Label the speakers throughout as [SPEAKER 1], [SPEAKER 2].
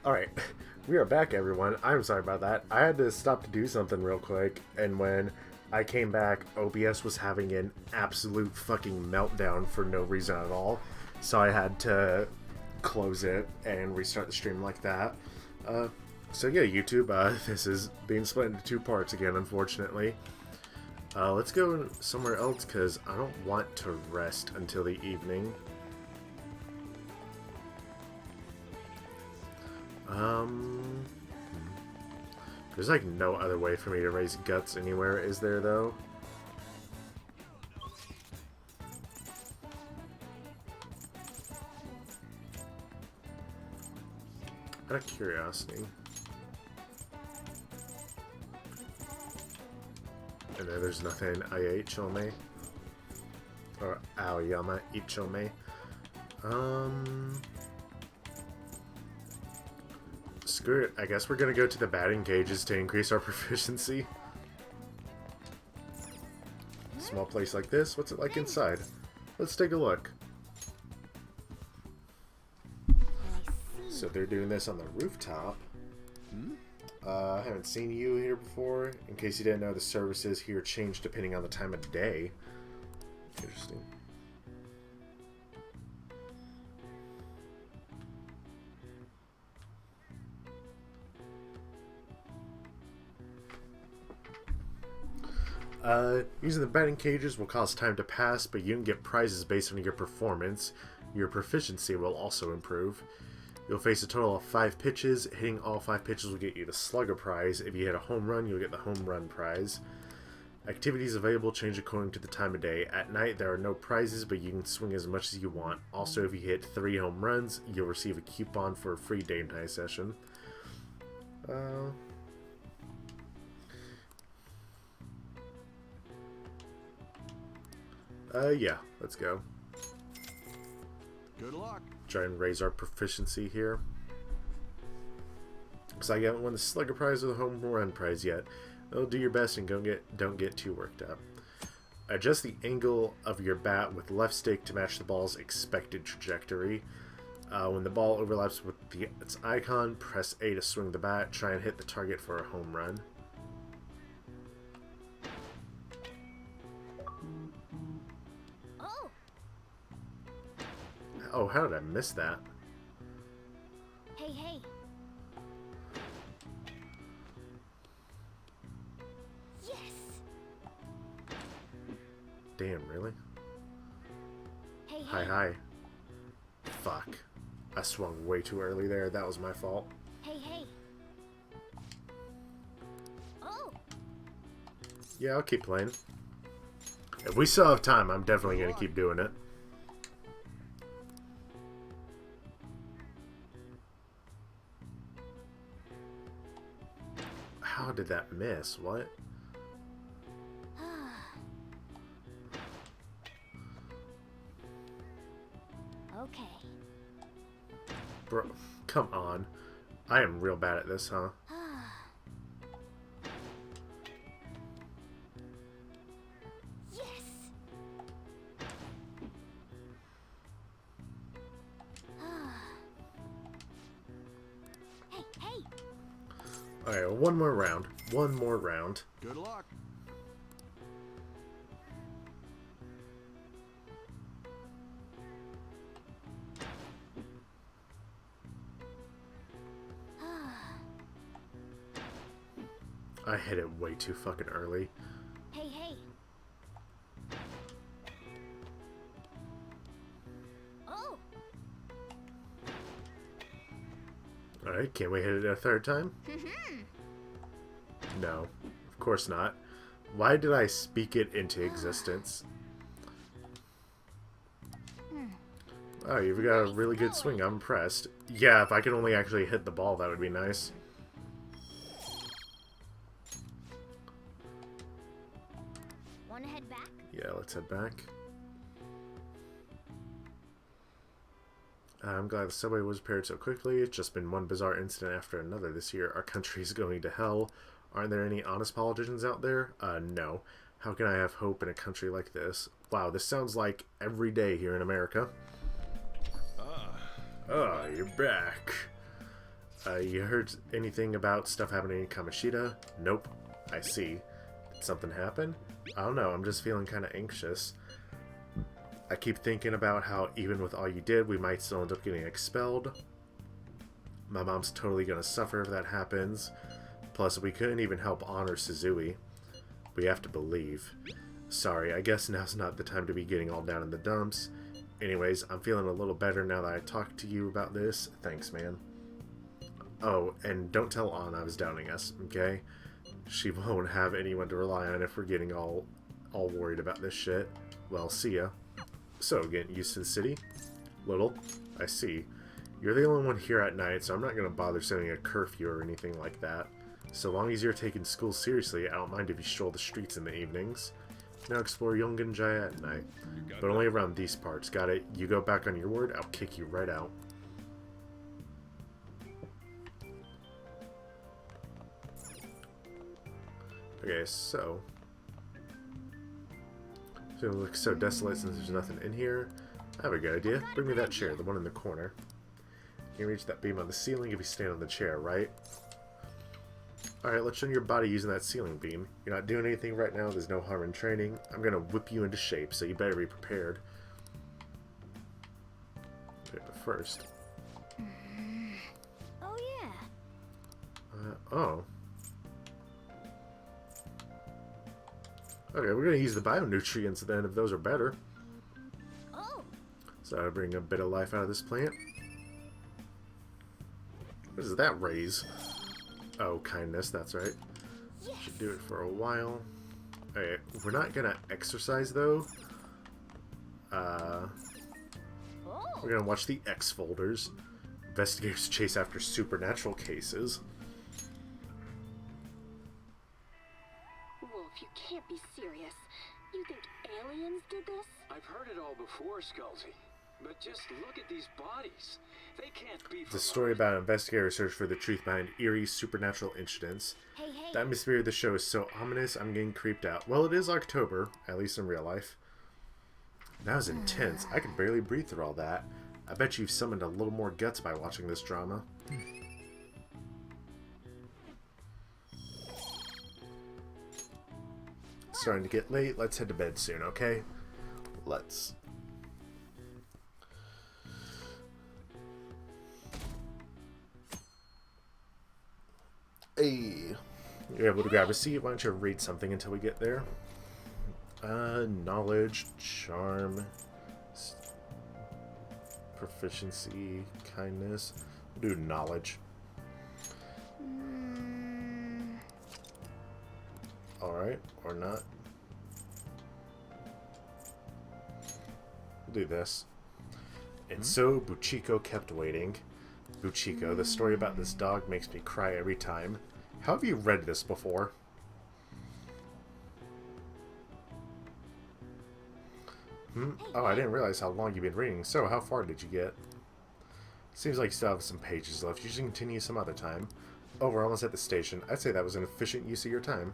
[SPEAKER 1] Alright, we are back, everyone. I'm sorry about that. I had to stop to do something real quick, and when I came back, OBS was having an absolute fucking meltdown for no reason at all. So I had to close it and restart the stream like that. So yeah, YouTube, this is being split into two parts again, unfortunately. Let's go somewhere else, because I don't want to rest until the evening. There's like no other way for me to raise guts anywhere, is there though? Out of curiosity. And then there's nothing Aoyame. Or Aoyama Ichome. Screw it. I guess we're gonna go to the batting cages to increase our proficiency. Small place like this. What's it like inside? Let's take a look. So they're doing this on the rooftop. I haven't seen you here before. In case you didn't know, the services here change depending on the time of day. Interesting. Using the batting cages will cause time to pass, but you can get prizes based on your performance. Your proficiency will also improve. You'll face a total of 5 pitches. Hitting all 5 pitches will get you the Slugger prize. If you hit a home run, you'll get the home run prize. Activities available change according to the time of day. At night, there are no prizes, but you can swing as much as you want. Also, if you hit 3 home runs, you'll receive a coupon for a free day night session. Yeah, let's go.
[SPEAKER 2] Good luck.
[SPEAKER 1] Try and raise our proficiency here. Because I haven't won the Slugger prize or the home run prize yet. I'll do your best and don't get too worked up. Adjust the angle of your bat with left stick to match the ball's expected trajectory. When the ball overlaps with its icon, press A to swing the bat. Try and hit the target for a home run. Oh, how did I miss that?
[SPEAKER 3] Hey, hey. Yes.
[SPEAKER 1] Damn, really?
[SPEAKER 3] Hey, hey.
[SPEAKER 1] Hi, hi. Fuck. I swung way too early there. That was my fault.
[SPEAKER 3] Hey, hey. Oh.
[SPEAKER 1] Yeah, I'll keep playing. If we still have time, I'm definitely going to keep doing it. How did that miss? What?
[SPEAKER 3] Okay.
[SPEAKER 1] Bro, come on. I am real bad at this, huh?
[SPEAKER 3] Yes. Hey, hey.
[SPEAKER 1] Alright, one more round. One more round.
[SPEAKER 2] Good luck.
[SPEAKER 1] I hit it way too fucking early.
[SPEAKER 3] Hey, hey. Oh.
[SPEAKER 1] Alright, can't we hit it a third time? No, of course not. Why did I speak it into existence? Oh, you've got a really good swing. I'm impressed. Yeah, if I could only actually hit the ball, that would be nice.
[SPEAKER 3] Wanna head back?
[SPEAKER 1] Yeah, let's head back. I'm glad the subway was repaired so quickly. It's just been one bizarre incident after another this year. Our country's going to hell. Aren't there any honest politicians out there? No. How can I have hope in a country like this? Wow, this sounds like every day here in America. Oh, you're back. You heard anything about stuff happening in Kamoshida? Nope. I see. Did something happen? I don't know, I'm just feeling kind of anxious. I keep thinking about how even with all you did, we might still end up getting expelled. My mom's totally gonna suffer if that happens. Plus, we couldn't even help honor Suzui. We have to believe. Sorry, I guess now's not the time to be getting all down in the dumps. Anyways, I'm feeling a little better now that I talked to you about this. Thanks, man. Oh, and don't tell Anna I was doubting us, okay? She won't have anyone to rely on if we're getting all worried about this shit. Well, see ya. So, getting used to the city? Little? I see. You're the only one here at night, so I'm not going to bother setting a curfew or anything like that. So long as you're taking school seriously, I don't mind if you stroll the streets in the evenings. Now explore Yongenjaya at night. But only around these parts, got it? You go back on your word, I'll kick you right out. Okay, so... It looks so desolate since there's nothing in here. I have a good idea. Bring me that chair, the one in the corner. You can reach that beam on the ceiling if you stand on the chair, right? Alright, let's train your body using that ceiling beam. You're not doing anything right now, there's no harm in training. I'm gonna whip you into shape, so you better be prepared. Okay, but first...
[SPEAKER 3] Oh, yeah.
[SPEAKER 1] Oh. Okay, we're gonna use the bionutrients then, if those are better.
[SPEAKER 3] Oh.
[SPEAKER 1] So I bring a bit of life out of this plant. What does that raise? Oh, kindness, that's right.
[SPEAKER 3] Yes.
[SPEAKER 1] Should do it for a while. Okay, we're not gonna exercise though.
[SPEAKER 3] Oh.
[SPEAKER 1] We're gonna watch the X folders. Investigators chase after supernatural cases.
[SPEAKER 2] Wolf, you can't be serious. You think aliens did this?
[SPEAKER 4] I've heard it all before, Scully. But just look at these bodies. They can't be.
[SPEAKER 1] It's a story about an investigator search for the truth behind eerie supernatural incidents.
[SPEAKER 3] Hey, hey.
[SPEAKER 1] The atmosphere of the show is so ominous, I'm getting creeped out. Well, it is October, at least in real life. That was intense. I could barely breathe through all that. I bet you've summoned a little more guts by watching this drama. It's starting to get late. Let's head to bed soon, okay? Let's. Hey, you're able to grab a seat. Why don't you read something until we get there? Knowledge, charm, proficiency, kindness. We'll do knowledge. Alright, or not. We'll do this. And so Buchiko kept waiting. Buchiko, the story about this dog makes me cry every time. How have you read this before? Oh, I didn't realize how long you've been reading. So, how far did you get? Seems like you still have some pages left. You should continue some other time. Oh, we're almost at the station. I'd say that was an efficient use of your time.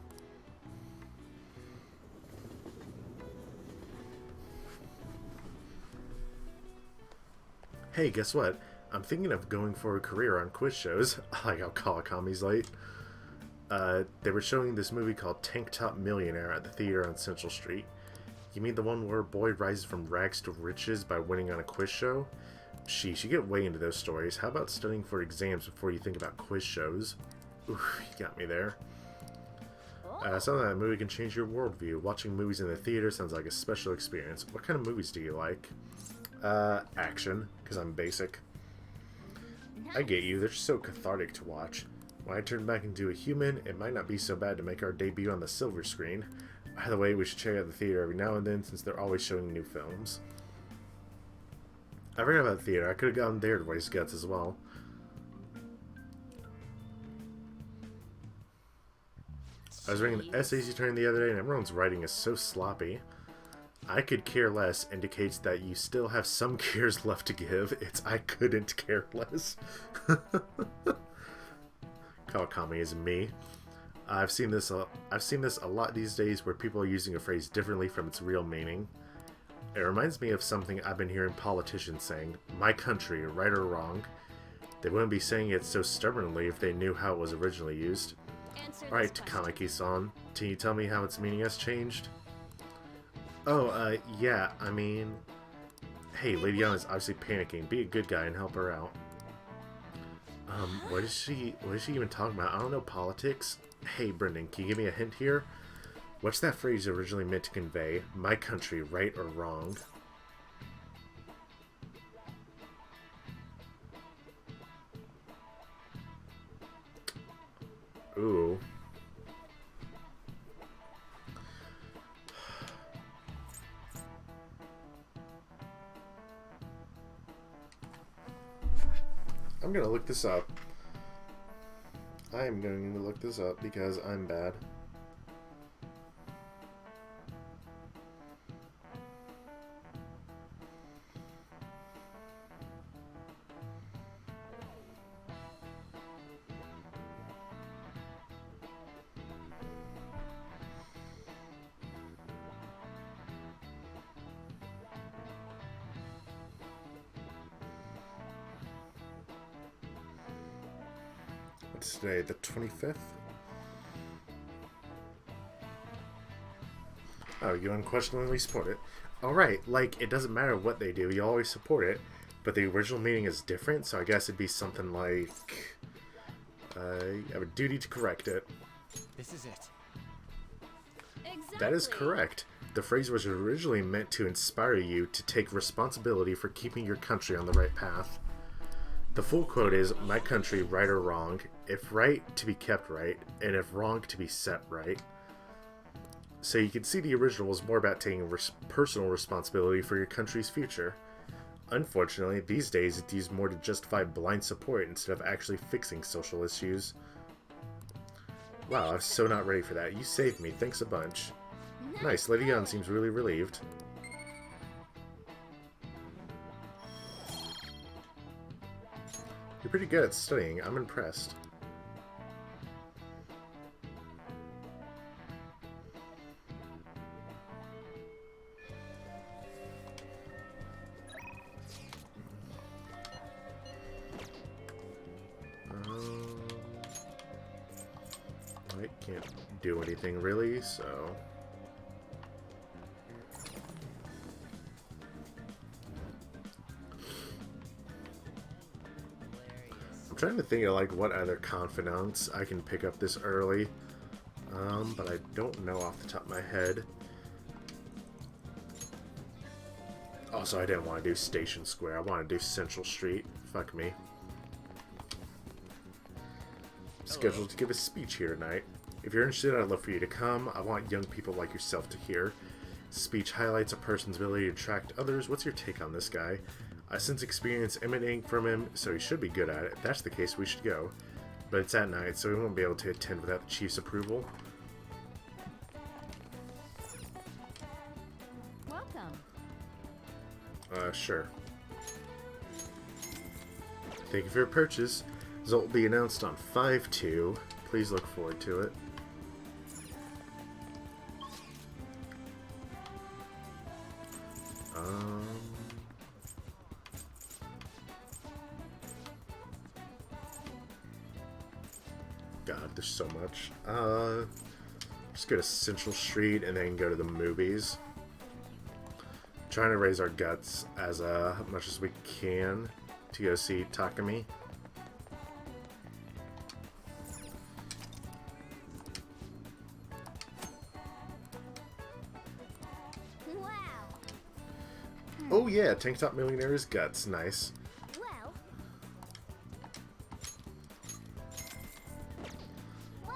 [SPEAKER 1] Hey, guess what? I'm thinking of going for a career on quiz shows. I like how Kawakami's late. They were showing this movie called Tank Top Millionaire at the theater on Central Street. You mean the one where a boy rises from rags to riches by winning on a quiz show? Sheesh, you get way into those stories. How about studying for exams before you think about quiz shows? Oof, you got me there. Something that movie can change your worldview. Watching movies in the theater sounds like a special experience. What kind of movies do you like? Action, because I'm basic. I get you, they're so cathartic to watch. When I turn back into a human, it might not be so bad to make our debut on the silver screen. By the way, we should check out the theater every now and then since they're always showing new films. I forgot about the theater. I could have gone there to waste guts as well. I was reading the essays you turned the other day and everyone's writing is so sloppy. I could care less indicates that you still have some cares left to give. It's I couldn't care less. Kawakami is me. I've seen this a lot these days where people are using a phrase differently from its real meaning. It reminds me of something I've been hearing politicians saying, my country, right or wrong. They wouldn't be saying it so stubbornly if they knew how it was originally used.
[SPEAKER 3] Answer
[SPEAKER 1] Alright,
[SPEAKER 3] this question.
[SPEAKER 1] Takamaki-san, can you tell me how its meaning has changed? Oh, yeah, I mean... Hey, Lady Yana is obviously panicking. Be a good guy and help her out. What is she even talking about? I don't know, politics? Hey, Brendan, can you give me a hint here? What's that phrase originally meant to convey? My country, right or wrong? Ooh. I'm gonna look this up. I am going to look this up because I'm bad. What's today? The 25th? Oh, you unquestionably support it. Alright, like, it doesn't matter what they do, you always support it. But the original meaning is different, so I guess it'd be something like... you have a duty to correct it.
[SPEAKER 5] This is it.
[SPEAKER 3] Exactly.
[SPEAKER 1] That is correct. The phrase was originally meant to inspire you to take responsibility for keeping your country on the right path. The full quote is, my country, right or wrong, if right, to be kept right, and if wrong, to be set right. So you can see the original was more about taking personal responsibility for your country's future. Unfortunately, these days it's used more to justify blind support instead of actually fixing social issues. Wow, I'm so not ready for that. You saved me, thanks a bunch. Nice, Lady Yan seems really relieved. You're pretty good at studying, I'm impressed. I can't do anything really, so... I'm trying to think of like what other confidants I can pick up this early, but I don't know off the top of my head. Also, I didn't want to do Station Square. I want to do Central Street. Fuck me. I'm scheduled to give a speech here tonight. If you're interested, I'd love for you to come. I want young people like yourself to hear. Speech highlights a person's ability to attract others. What's your take on this guy? I sense experience emanating from him, so he should be good at it. If that's the case, we should go. But it's at night, so we won't be able to attend without the chief's approval.
[SPEAKER 3] Welcome.
[SPEAKER 1] Sure. Thank you for your purchase. Result will be announced on 5/2. Please look forward to it. God, there's so much. Just go to Central Street and then go to the movies. Trying to raise our guts as much as we can to go see Takami.
[SPEAKER 3] Wow.
[SPEAKER 1] Oh yeah, Tank Top Millionaire's guts. Nice.
[SPEAKER 3] Well.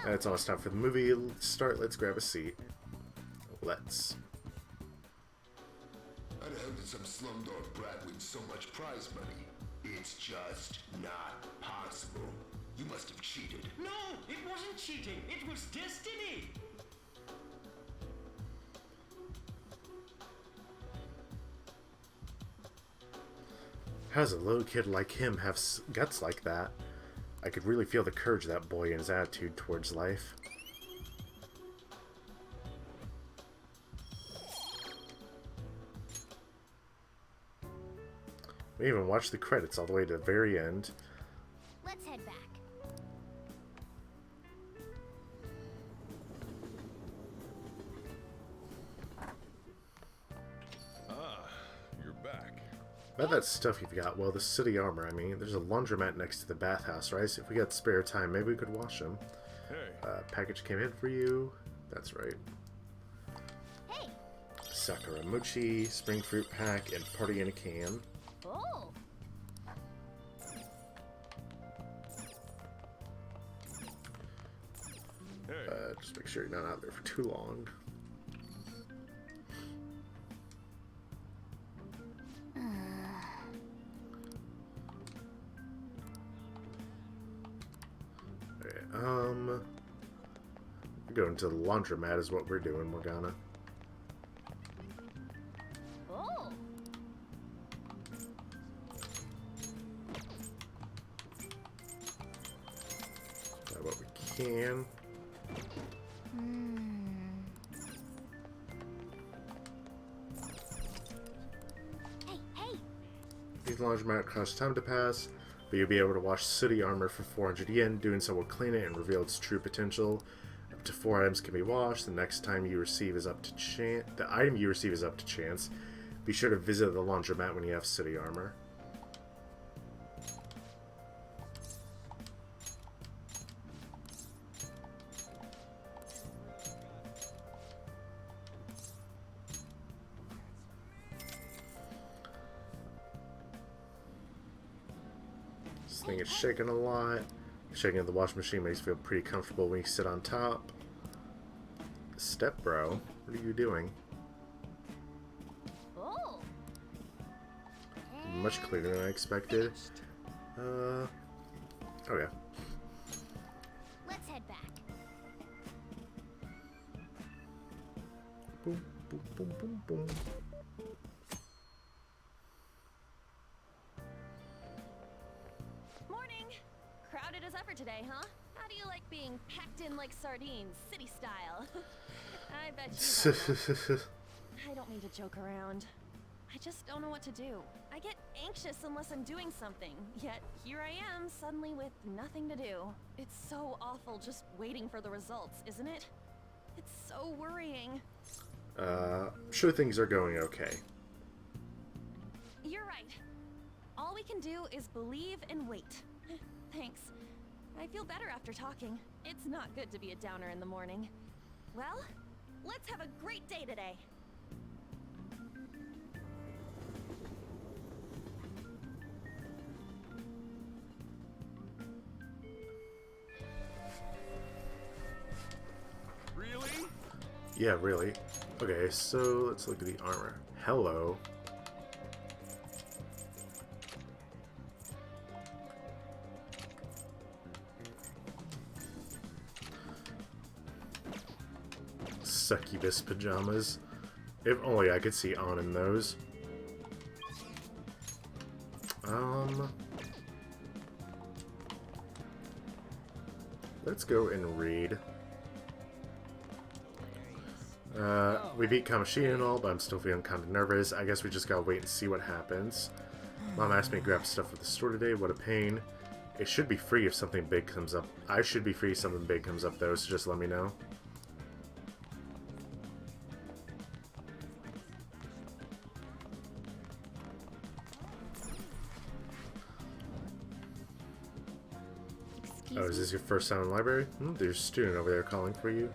[SPEAKER 1] It's almost time for the movie to start. Let's grab a seat. Let's.
[SPEAKER 6] How the hell did some slumdog brat win so much prize money? It's just not possible. You must have cheated.
[SPEAKER 5] No, it wasn't cheating. It was destiny.
[SPEAKER 1] How does a little kid like him have guts like that? I could really feel the courage of that boy and his attitude towards life. We even watched the credits all the way to the very end.
[SPEAKER 3] Let's head back.
[SPEAKER 7] Ah, you're back.
[SPEAKER 1] About that stuff you've got, well, the city armor, I mean, there's a laundromat next to the bathhouse, right? So if we got spare time, maybe we could wash them.
[SPEAKER 7] Hey.
[SPEAKER 1] Package came in for you. That's right.
[SPEAKER 3] Hey.
[SPEAKER 1] Sakura mochi, spring fruit pack, and party in a can.
[SPEAKER 3] Oh.
[SPEAKER 7] Hey.
[SPEAKER 1] Just make sure you're not out there for too long. Okay, going to the laundromat is what we're doing, Morgana.
[SPEAKER 3] Oh.
[SPEAKER 1] Grab what we can.
[SPEAKER 3] Hey, hey.
[SPEAKER 1] These laundromat cost time to pass, but you'll be able to wash city armor for 400 yen. Doing so will clean it and reveal its true potential. Up to 4 items can be washed. The next time you receive is up to chance. The item you receive is up to chance. Be sure to visit the laundromat when you have city armor. This thing is shaking a lot. Shaking at the washing machine makes you feel pretty comfortable when you sit on top. Step bro, what are you doing?
[SPEAKER 3] Oh.
[SPEAKER 1] Much cleaner than I expected. Oh yeah.
[SPEAKER 3] Let's head back.
[SPEAKER 1] Boom, boom, boom, boom, boom.
[SPEAKER 3] Morning. Crowded as ever today, huh? How do you like being packed in like sardines, city style? I bet you don't. I don't mean to joke around. I just don't know what to do. I get anxious unless I'm doing something, yet here I am suddenly with nothing to do. It's so awful just waiting for the results, isn't it? It's so worrying.
[SPEAKER 1] I'm sure things are going okay.
[SPEAKER 3] You're right. All we can do is believe and wait. Thanks. I feel better after talking. It's not good to be a downer in the morning. Well, let's have a great day today.
[SPEAKER 7] Really?
[SPEAKER 1] Yeah, really. Okay, so let's look at the armor. Hello. Succubus pajamas. If only I could see on in those. Let's go and read. We beat Kamoshida and all, but I'm still feeling kind of nervous. I guess we just gotta wait and see what happens. Mom asked me to grab stuff at the store today. What a pain. It should be free if something big comes up. I should be free if something big comes up, though, so just let me know. Oh, is this your first time in the library? There's a student over there calling for you.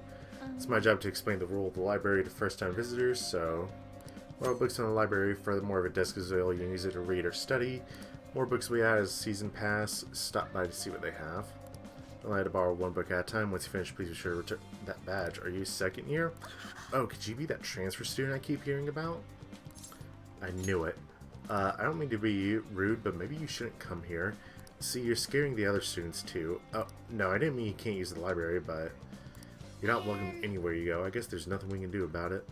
[SPEAKER 1] It's my job to explain the rule of the library to first-time visitors, so... More books in the library, furthermore, if a desk is available, you can use it to read or study. More books we have as a season pass. Stop by to see what they have. Only had to borrow one book at a time. Once you finish, please be sure to return that badge. Are you second year? Oh, could you be that transfer student I keep hearing about? I knew it. I don't mean to be rude, but maybe you shouldn't come here. See, you're scaring the other students too. Oh, no, I didn't mean you can't use the library, but you're not welcome anywhere you go. I guess there's nothing we can do about it.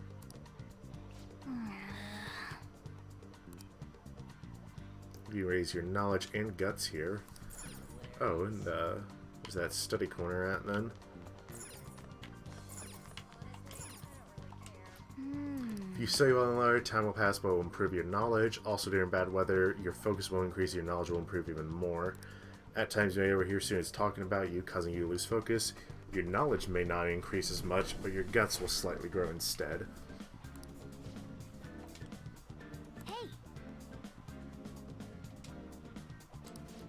[SPEAKER 1] You raise your knowledge and guts here. Oh, and where's that study corner at then? If you study well in the library, time will pass but will improve your knowledge. Also, during bad weather, your focus will increase, your knowledge will improve even more. At times you may overhear students talking about you, causing you to lose focus. Your knowledge may not increase as much, but your guts will slightly grow instead.
[SPEAKER 2] Hey.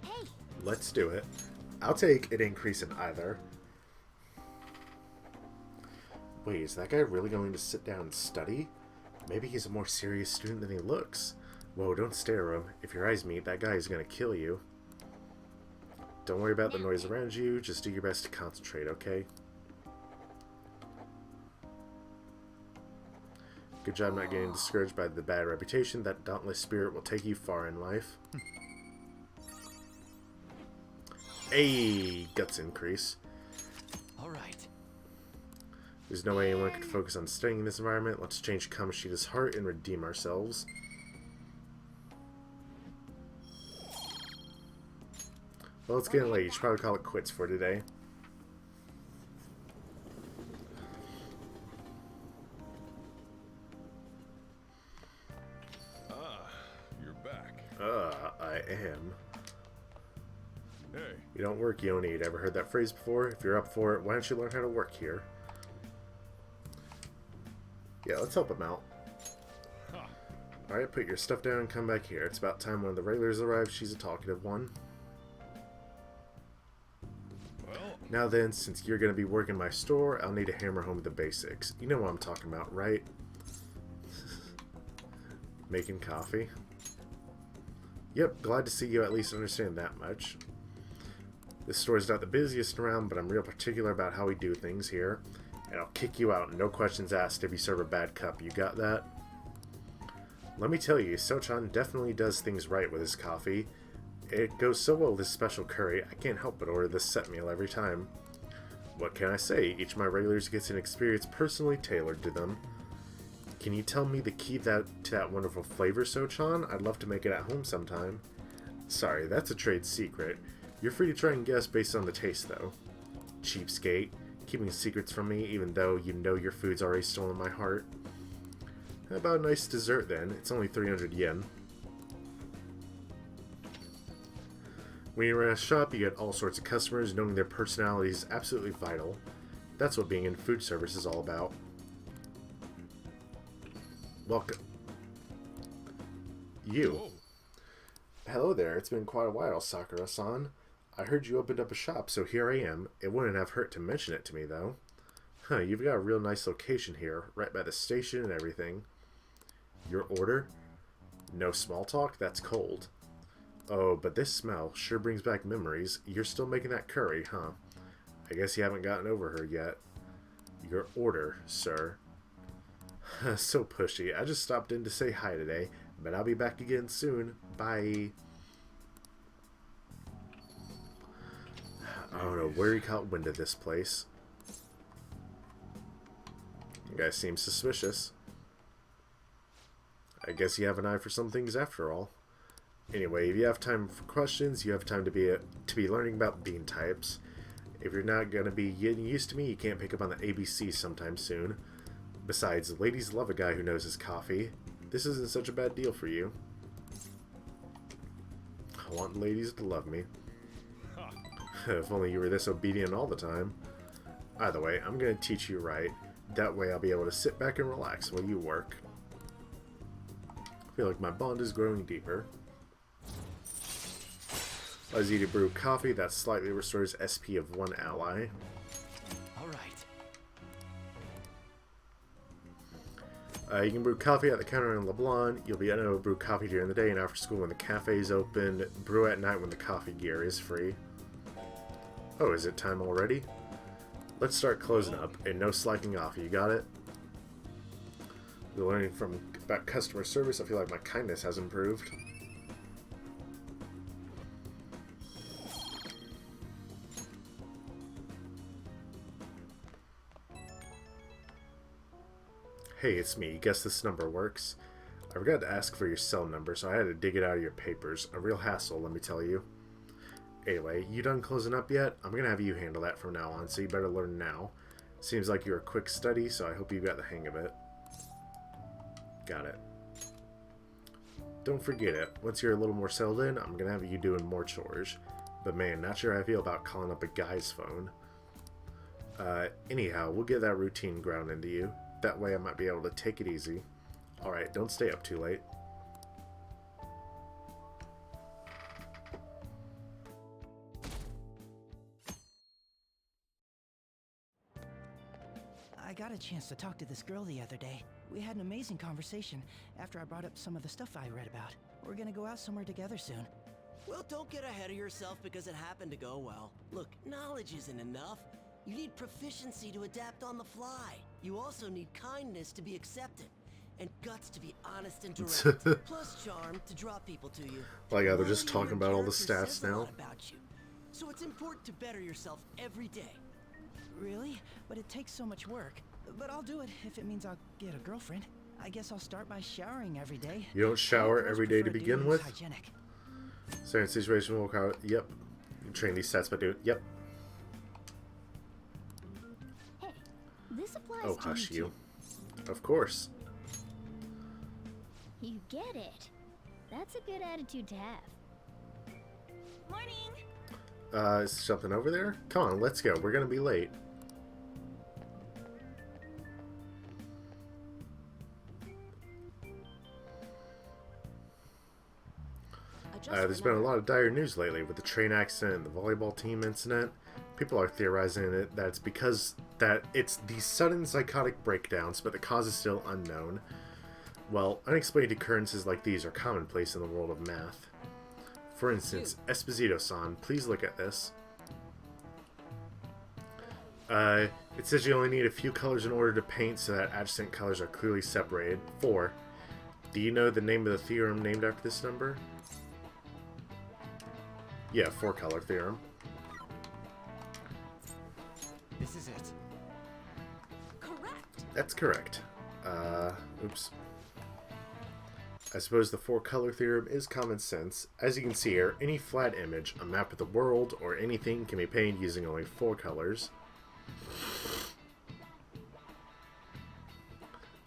[SPEAKER 2] Hey.
[SPEAKER 1] Let's do it. I'll take an increase in either. Wait, is that guy really going to sit down and study? Maybe he's a more serious student than he looks. Whoa, don't stare at him. If your eyes meet, that guy is going to kill you. Don't worry about the noise around you. Just do your best to concentrate, okay? Good job not getting discouraged by the bad reputation. That dauntless spirit will take you far in life. Hey, guts increase.
[SPEAKER 5] All right.
[SPEAKER 1] There's no way anyone could focus on studying in this environment. Let's change Kamoshida's heart and redeem ourselves. Well, it's getting late. You should probably call it quits for today.
[SPEAKER 7] Ah, you're back.
[SPEAKER 1] I am.
[SPEAKER 7] Hey.
[SPEAKER 1] You don't work, you don't eat. Ever heard that phrase before? If you're up for it, why don't you learn how to work here? Yeah, let's help him out.
[SPEAKER 7] Huh.
[SPEAKER 1] Alright, put your stuff down and come back here. It's about time one of the regulars arrives. She's a talkative one.
[SPEAKER 7] Well,
[SPEAKER 1] Now then, since you're going to be working my store, I'll need to hammer home the basics. You know what I'm talking about, right? Making coffee. Yep, glad to see you at least understand that much. This store's not the busiest around, but I'm real particular about how we do things here. And I'll kick you out, no questions asked if you serve a bad cup. You got that? Let me tell you, Sochan definitely does things right with his coffee. It goes so well with his special curry, I can't help but order this set meal every time. What can I say? Each of my regulars gets an experience personally tailored to them. Can you tell me the key to that wonderful flavor, Sochan? I'd love to make it at home sometime. Sorry, that's a trade secret. You're free to try and guess based on the taste, though. Cheapskate. Keeping secrets from me, even though you know your food's already stolen my heart. How about a nice dessert, then? It's only 300 yen. When you're in a shop, you get all sorts of customers. Knowing their personality is absolutely vital. That's what being in food service is all about. Welcome. You.
[SPEAKER 7] whoa.
[SPEAKER 1] Hello there. It's been quite a while, Sakura-san. I heard you opened up a shop, so here I am. It wouldn't have hurt to mention it to me, though. Huh, you've got a real nice location here, right by the station and everything. Your order? No small talk? That's cold. Oh, but this smell sure brings back memories. You're still making that curry, huh? I guess you haven't gotten over her yet. Your order, sir. So pushy. I just stopped in to say hi today, but I'll be back again soon. Bye. I don't know where he caught wind of this place. You guys seem suspicious. I guess you have an eye for some things after all. Anyway, if you have time for questions, you have time to be learning about bean types. If you're not going to be getting used to me, you can't pick up on the ABC sometime soon. Besides, ladies love a guy who knows his coffee. This isn't such a bad deal for you. I want ladies to love me. If only you were this obedient all the time. Either way, I'm going to teach you right. That way I'll be able to sit back and relax while you work. I feel like my bond is growing deeper. Allows you to brew coffee that slightly restores SP of one ally.
[SPEAKER 5] All right.
[SPEAKER 1] You can brew coffee at the counter in LeBlanc. You'll be able to brew coffee during the day and after school when the cafe is open. Brew at night when the coffee gear is free. Oh, is it time already? Let's start closing up, and no slacking off. You got it? We're learning about customer service. I feel like my kindness has improved. Hey, it's me. Guess this number works. I forgot to ask for your cell number, so I had to dig it out of your papers. A real hassle, let me tell you. Anyway, you done closing up yet? I'm gonna have you handle that from now on, so you better learn now. Seems like you're a quick study, so I hope you got the hang of it. Got it. Don't forget it. Once you're a little more settled in, I'm gonna have you doing more chores. But man, not sure how I feel about calling up a guy's phone. Anyhow, we'll get that routine ground into you. That way I might be able to take it easy. Alright, don't stay up too late.
[SPEAKER 8] I got a chance to talk to this girl the other day. We had an amazing conversation after I brought up some of the stuff I read about. We're gonna go out somewhere together soon.
[SPEAKER 9] Well, don't get ahead of yourself because it happened to go well. Look, knowledge isn't enough. You need proficiency to adapt on the fly. You also need kindness to be accepted, and guts to be honest and direct. Plus charm to draw people to you.
[SPEAKER 1] Like how they're just
[SPEAKER 9] Quality
[SPEAKER 1] talking
[SPEAKER 9] of your
[SPEAKER 1] about all the
[SPEAKER 9] character
[SPEAKER 1] stats
[SPEAKER 9] says a
[SPEAKER 1] now.
[SPEAKER 9] lot about you. So it's important to better yourself every day.
[SPEAKER 8] Really? But it takes so much work. But I'll do it if it means I'll get a girlfriend. I guess I'll start by showering every day.
[SPEAKER 1] You don't shower
[SPEAKER 8] Girls
[SPEAKER 1] every day to
[SPEAKER 8] prefer
[SPEAKER 1] begin
[SPEAKER 8] doing
[SPEAKER 1] with?
[SPEAKER 8] what's hygienic.
[SPEAKER 1] Certain situation will work out. Yep. You train these stats by doing. Yep.
[SPEAKER 2] Hey, this applies
[SPEAKER 1] Oh,
[SPEAKER 2] to
[SPEAKER 1] hush
[SPEAKER 2] you.
[SPEAKER 1] you. Of course.
[SPEAKER 2] Too. You get it. That's a good attitude to have.
[SPEAKER 3] Morning.
[SPEAKER 1] Is something over there? Come on, let's go. We're gonna be late. There's been a lot of dire news lately with the train accident and the volleyball team incident. People are theorizing that it's because that it's these sudden psychotic breakdowns, but the cause is still unknown. Well, unexplained occurrences like these are commonplace in the world of math. For instance, Esposito-san, please look at this. It says you only need a few colors in order to paint so that adjacent colors are clearly separated. 4. Do you know the name of the theorem named after this number? Yeah, 4-color theorem.
[SPEAKER 5] This is it.
[SPEAKER 3] Correct.
[SPEAKER 1] That's correct. Oops. I suppose the 4-color theorem is common sense. As you can see here, any flat image, a map of the world, or anything can be painted using only 4 colors.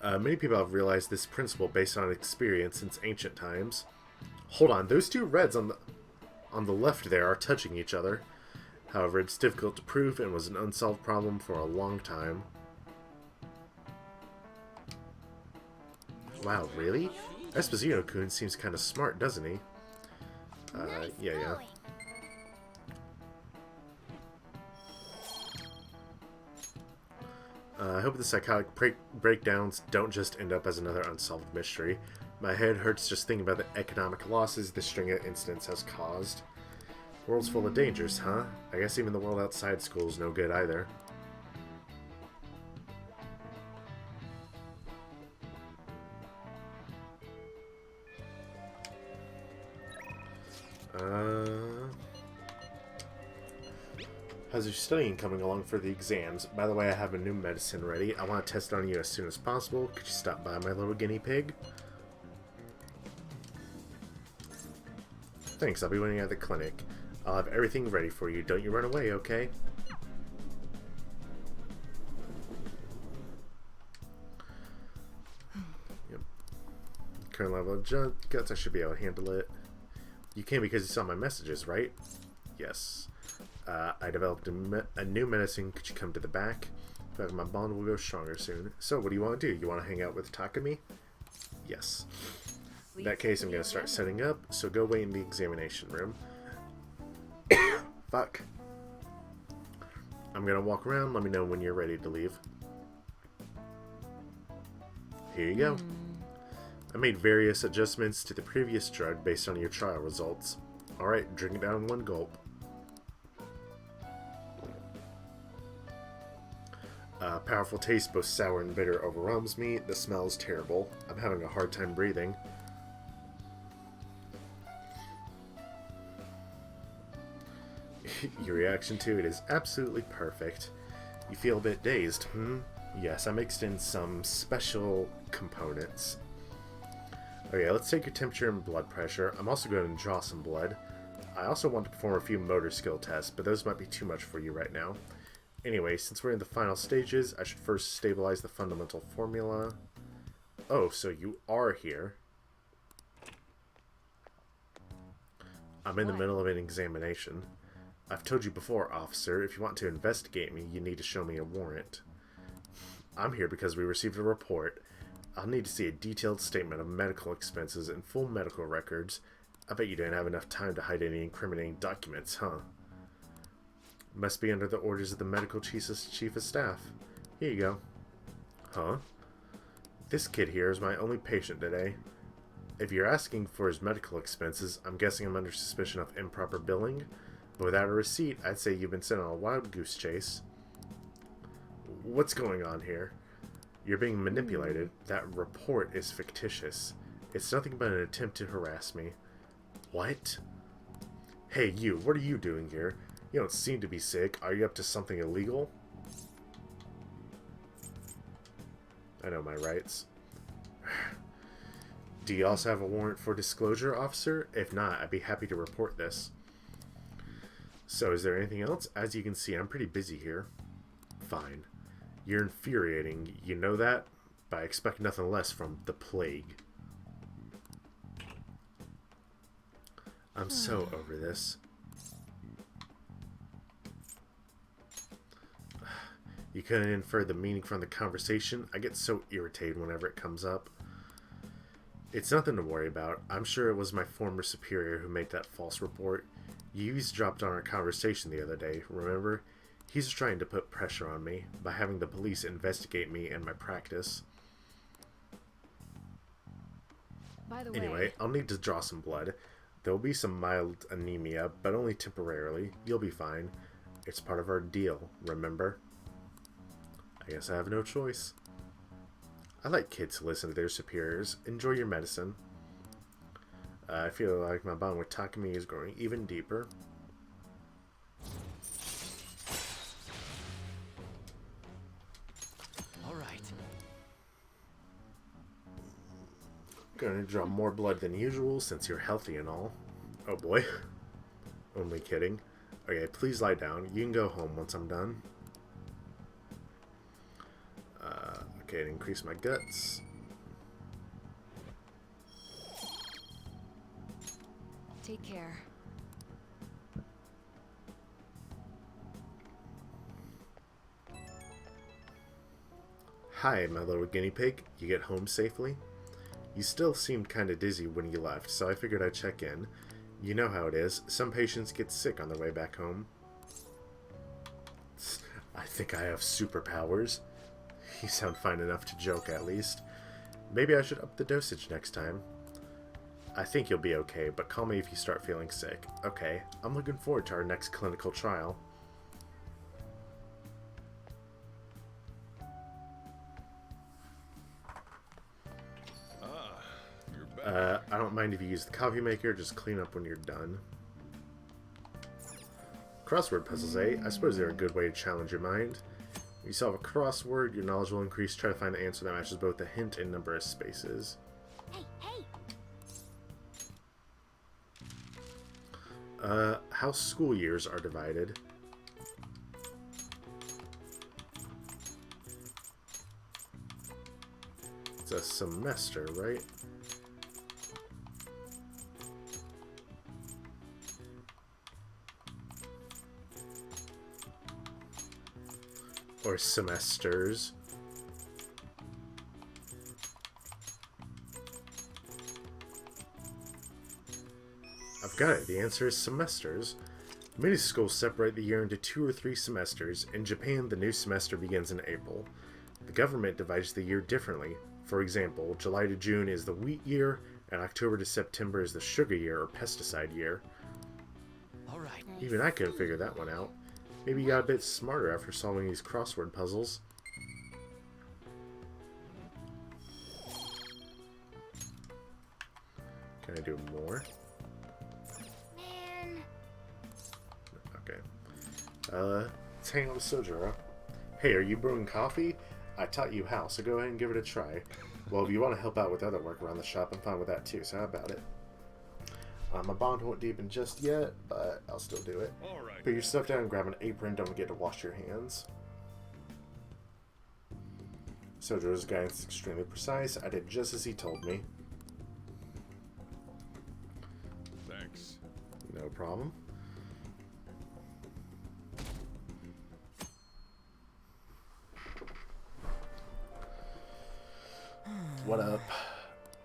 [SPEAKER 1] Many people have realized this principle based on experience since ancient times. Hold on, those 2 reds on the left there are touching each other. However, it's difficult to prove and was an unsolved problem for a long time. Wow, really? Esposito-kun seems kind of smart, doesn't he? Yeah. I hope the psychotic breakdowns don't just end up as another unsolved mystery. My head hurts just thinking about the economic losses this string of incidents has caused. World's full of dangers, huh? I guess even the world outside school is no good either. How's your studying coming along for the exams? By the way, I have a new medicine ready. I want to test it on you as soon as possible. Could you stop by, my little guinea pig? Thanks, I'll be waiting at the clinic. I'll have everything ready for you. Don't you run away, okay? Yep. Current level of guts, I should be able to handle it. You came because you saw my messages, right? Yes. I developed a new medicine. Could you come to the back? My bond will go stronger soon. So, what do you want to do? You want to hang out with Takumi? Yes. In that case, I'm going to start setting up, so go wait in the examination room. Fuck. I'm going to walk around. Let me know when you're ready to leave. Here you go. I made various adjustments to the previous drug based on your trial results. Alright, drink it down in one gulp. Powerful taste, both sour and bitter, overwhelms me. The smell is terrible. I'm having a hard time breathing. Your reaction to it is absolutely perfect. You feel a bit dazed, hmm? Yes, I mixed in some special components. Okay, let's take your temperature and blood pressure. I'm also going to draw some blood. I also want to perform a few motor skill tests, but those might be too much for you right now. Anyway, since we're in the final stages, I should first stabilize the fundamental formula. Oh, so you are here. I'm in the middle of an examination. I've told you before, officer, if you want to investigate me, you need to show me a warrant. I'm here because we received a report. I'll need to see a detailed statement of medical expenses and full medical records. I bet you didn't have enough time to hide any incriminating documents, huh? Must be under the orders of the medical chief of staff. Here you go. Huh? This kid here is my only patient today. If you're asking for his medical expenses, I'm guessing I'm under suspicion of improper billing. But without a receipt, I'd say you've been sent on a wild goose chase. What's going on here? You're being manipulated. That report is fictitious. It's nothing but an attempt to harass me. What? Hey, you, what are you doing here? You don't seem to be sick. Are you up to something illegal? I know my rights. Do you also have a warrant for disclosure, officer? If not, I'd be happy to report this. So, is there anything else? As you can see, I'm pretty busy here. Fine. You're infuriating. You know that? But I expect nothing less from the plague. I'm so over this. You couldn't infer the meaning from the conversation? I get so irritated whenever it comes up. It's nothing to worry about. I'm sure it was my former superior who made that false report. You eavesdropped on our conversation the other day, remember? He's trying to put pressure on me by having the police investigate me and my practice.
[SPEAKER 3] By the
[SPEAKER 1] Anyway,
[SPEAKER 3] way,
[SPEAKER 1] I'll need to draw some blood. There'll be some mild anemia, but only temporarily. You'll be fine. It's part of our deal, remember? I guess I have no choice. I like kids to listen to their superiors. Enjoy your medicine. I feel like my bond with Takumi is growing even deeper.
[SPEAKER 5] Alright.
[SPEAKER 1] Gonna draw more blood than usual since you're healthy and all. Oh boy. Only kidding. Okay, please lie down. You can go home once I'm done. Okay, to increase my guts.
[SPEAKER 3] take care.
[SPEAKER 1] Hi, my little guinea pig. You get home safely? You still seemed kinda dizzy when you left, so I figured I'd check in. You know how it is. Some patients get sick on their way back home. I think I have superpowers. You sound fine enough to joke, at least. Maybe I should up the dosage next time. I think you'll be okay, but call me if you start feeling sick. Okay, I'm looking forward to our next clinical trial.
[SPEAKER 7] You're back.
[SPEAKER 1] I don't mind if you use the coffee maker, just clean up when you're done. Crossword puzzles, eh? I suppose they're a good way to challenge your mind. When you solve a crossword, your knowledge will increase. Try to find the answer that matches both the hint and number of spaces.
[SPEAKER 2] Hey, hey!
[SPEAKER 1] How school years are divided. It's a semester, right? Or semesters. I've got it. The answer is semesters. Many schools separate the year into 2 or 3 semesters. In Japan, the new semester begins in April. The government divides the year differently. For example, July to June is the wheat year, and October to September is the sugar year or pesticide year.
[SPEAKER 5] Alright.
[SPEAKER 1] Even I couldn't figure that one out. Maybe you got a bit smarter after solving these crossword puzzles. Can I do more?
[SPEAKER 2] Man.
[SPEAKER 1] Okay. Let's hang out with Sojiro. Hey, are you brewing coffee? I taught you how, so go ahead and give it a try. Well, if you want to help out with other work around the shop, I'm fine with that too, so how about it? My bond won't deepen just yet, but I'll still do it.
[SPEAKER 7] All right.
[SPEAKER 1] Put your stuff down and grab an apron, don't forget to wash your hands. Sojiro's guidance is extremely precise. I did just as he told me.
[SPEAKER 7] Thanks.
[SPEAKER 1] No problem. What up?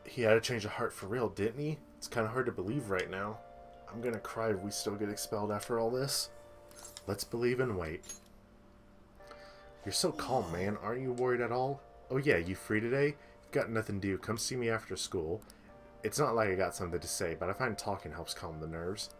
[SPEAKER 1] He had a change of heart for real, didn't he? It's kind of hard to believe right now. I'm gonna cry if we still get expelled after all this. Let's believe and wait. You're so calm, man. Aren't you worried at all? Oh yeah, you free today? You've got nothing to do. Come see me after school. It's not like I got something to say, but I find talking helps calm the nerves.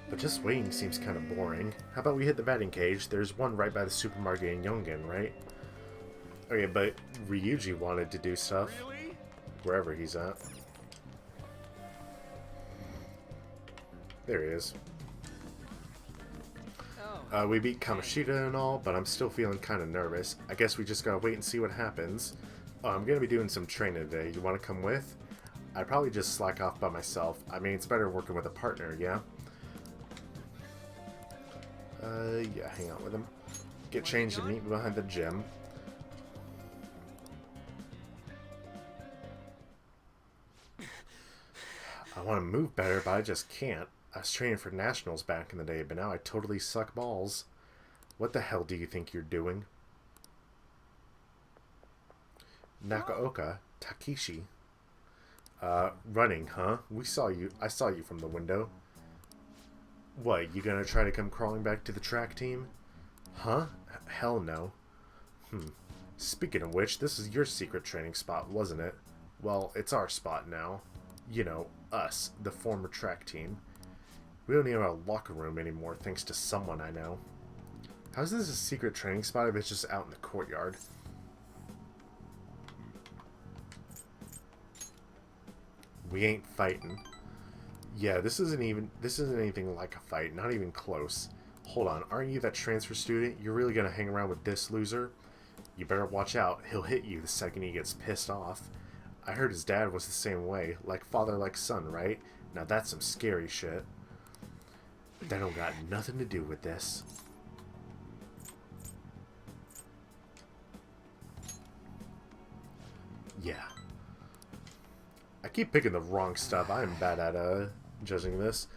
[SPEAKER 1] But just waiting seems kind of boring. How about we hit the batting cage? There's one right by the supermarket in Yongen, right? Okay, but Ryuji wanted to do stuff.
[SPEAKER 7] Really?
[SPEAKER 1] Wherever he's at. There he is. We beat Kamoshida and all, but I'm still feeling kind of nervous. I guess we just gotta wait and see what happens. Oh, I'm gonna be doing some training today. You wanna come with? I'd probably just slack off by myself. I mean, it's better working with a partner, yeah? Yeah, hang out with him. Get changed and meet me behind the gym. I want to move better, but I just can't. I was training for nationals back in the day, but now I totally suck balls. What the hell do you think you're doing? Nakaoka Takeshi. Running, huh? We saw you. I saw you from the window. What, you gonna try to come crawling back to the track team? Huh? Hell no. Speaking of which, this is your secret training spot, wasn't it? Well, it's our spot now. You know, us, the former track team. We don't even have a locker room anymore, thanks to someone I know. How's this a secret training spot if it's just out in the courtyard? We ain't fighting. Yeah, this isn't anything like a fight, not even close. Hold on, aren't you that transfer student? You're really gonna hang around with this loser? You better watch out, he'll hit you the second he gets pissed off. I heard his dad was the same way, like father like son, right? Now that's some scary shit. That don't got nothing to do with this. Yeah. I keep picking the wrong stuff. I'm bad at judging this.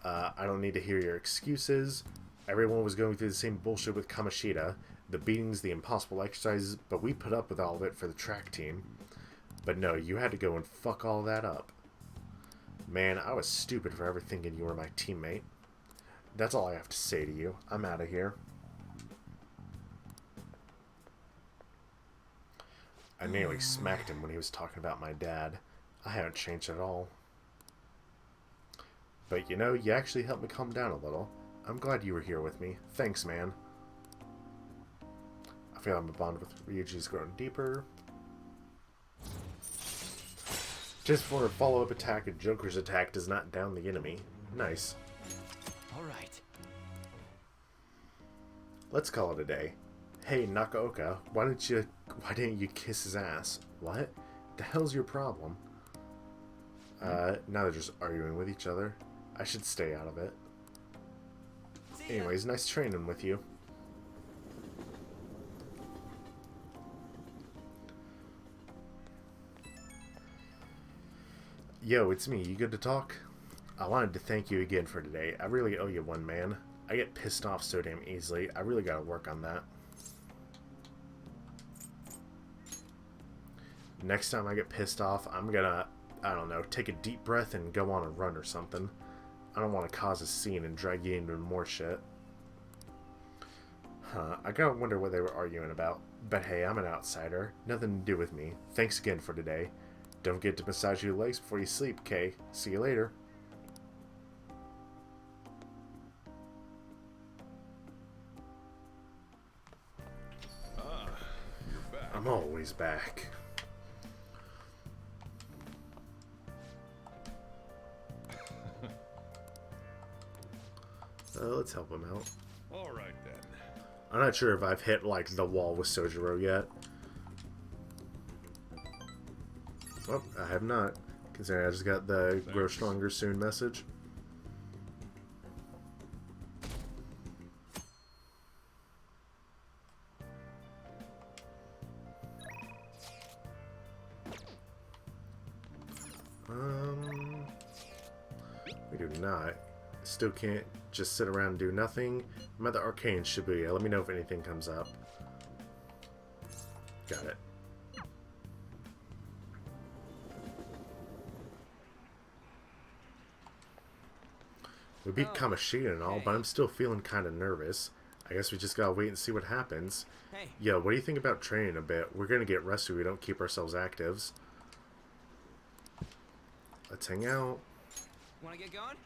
[SPEAKER 1] I don't need to hear your excuses. Everyone was going through the same bullshit with Kamoshida. The beatings, the impossible exercises, but we put up with all of it for the track team. But no, you had to go and fuck all that up. Man, I was stupid for ever thinking you were my teammate. That's all I have to say to you. I'm out of here. I nearly smacked him when he was talking about my dad. I haven't changed at all. But you know, you actually helped me calm down a little. I'm glad you were here with me. Thanks, man. I feel my bond with Ryuji's growing deeper. Just for a follow-up attack, a Joker's attack does not down the enemy. Nice.
[SPEAKER 5] All right.
[SPEAKER 1] Let's call it a day. Hey, Nakaoka, why didn't you kiss his ass? What? The hell's your problem? Now they're just arguing with each other. I should stay out of it. Anyways, nice training with you. Yo, it's me. You good to talk? I wanted to thank you again for today. I really owe you one, man. I get pissed off so damn easily. I really gotta work on that. Next time I get pissed off, I'm gonna, I don't know, take a deep breath and go on a run or something. I don't want to cause a scene and drag you into more shit. Huh, I gotta wonder what they were arguing about. But hey, I'm an outsider. Nothing to do with me. Thanks again for today. Don't forget to massage your legs before you sleep, Kay. See you later.
[SPEAKER 7] You're back.
[SPEAKER 1] I'm always back. Let's help him out.
[SPEAKER 7] All right then.
[SPEAKER 1] I'm not sure if I've hit, like, the wall with Sojiro yet. Well, I have not, considering I just got the grow stronger soon message. We do not. Still can't just sit around and do nothing. I'm at the arcane Shibuya. Let me know if anything comes up. Got it. We beat Kamoshida and all, but I'm still feeling kind of nervous. I guess we just gotta wait and see what happens.
[SPEAKER 5] Hey.
[SPEAKER 1] Yo, what do you think about training a bit? We're gonna get rusty if we don't keep ourselves actives. Let's hang out.
[SPEAKER 5] Wanna get going?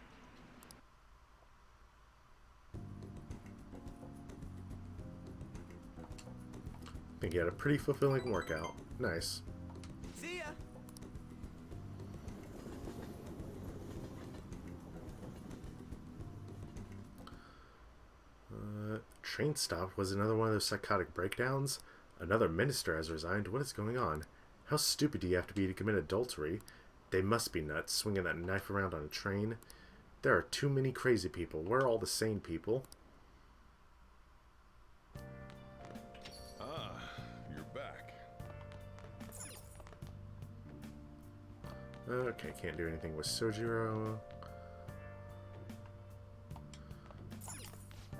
[SPEAKER 1] Think you had a pretty fulfilling workout. Nice.
[SPEAKER 5] See ya.
[SPEAKER 1] Train stop was another one of those psychotic breakdowns. Another minister has resigned. What is going on? How stupid do you have to be to commit adultery? They must be nuts, swinging that knife around on a train. There are too many crazy people. Where are all the sane people?
[SPEAKER 7] Ah, you're back.
[SPEAKER 1] Okay, can't do anything with Sojiro.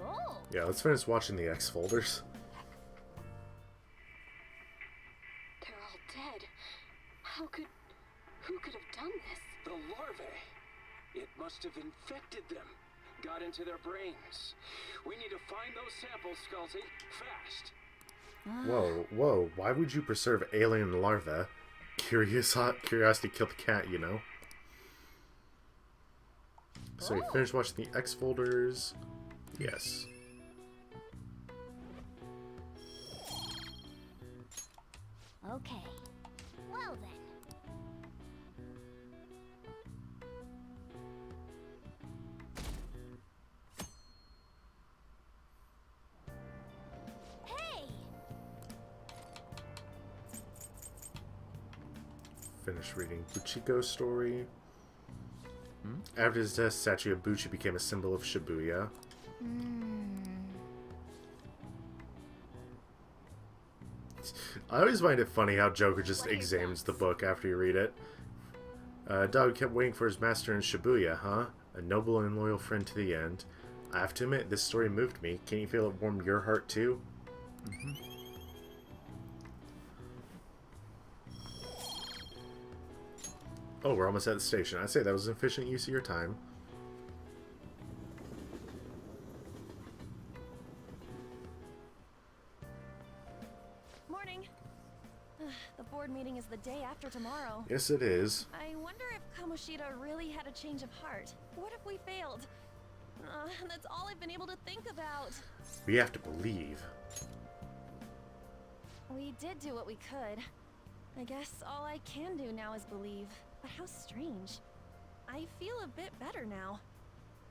[SPEAKER 3] Oh,
[SPEAKER 1] Yeah, let's finish watching the X folders.
[SPEAKER 2] They're all dead. Who could have done this?
[SPEAKER 4] The larvae. It must have infected them. Got into their brains. We need to find those samples, Skullsy. Fast.
[SPEAKER 1] Whoa, whoa, why would you preserve alien larvae? Curiosity killed the cat, you know. So you finished watching the X folders? Yes.
[SPEAKER 2] Okay. Well then.
[SPEAKER 3] hey!
[SPEAKER 1] Finished reading Buchiko's story. After his death, statue of Buchi became a symbol of Shibuya. I always find it funny how Joker just examines the book after you read it. Dog kept waiting for his master in Shibuya, huh? A noble and loyal friend to the end. I have to admit, this story moved me. Can you feel it warm your heart too? Oh, we're almost at the station. I'd say that was an efficient use of your time.
[SPEAKER 3] Morning. The board meeting is the day after tomorrow.
[SPEAKER 1] Yes, it is.
[SPEAKER 3] I wonder if Kamoshida really had a change of heart. What if we failed? That's all I've been able to think about.
[SPEAKER 1] We have to believe.
[SPEAKER 3] We did do what we could. I guess all I can do now is believe. But how strange. I feel a bit better now.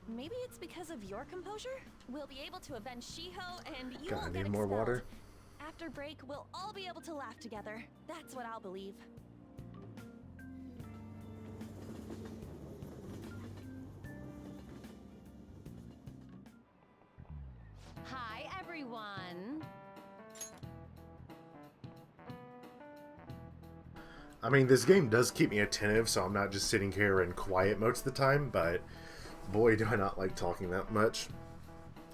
[SPEAKER 3] Maybe it's because of your composure? We'll be able to avenge Shiho and you
[SPEAKER 1] God, I
[SPEAKER 3] won't
[SPEAKER 1] need
[SPEAKER 3] get
[SPEAKER 1] more
[SPEAKER 3] expelled.
[SPEAKER 1] water.
[SPEAKER 3] After break, we'll all be able to laugh together. That's what I'll believe.
[SPEAKER 10] Hi, everyone.
[SPEAKER 1] I mean, this game does keep me attentive, so I'm not just sitting here in quiet most of the time, but boy, do I not like talking that much.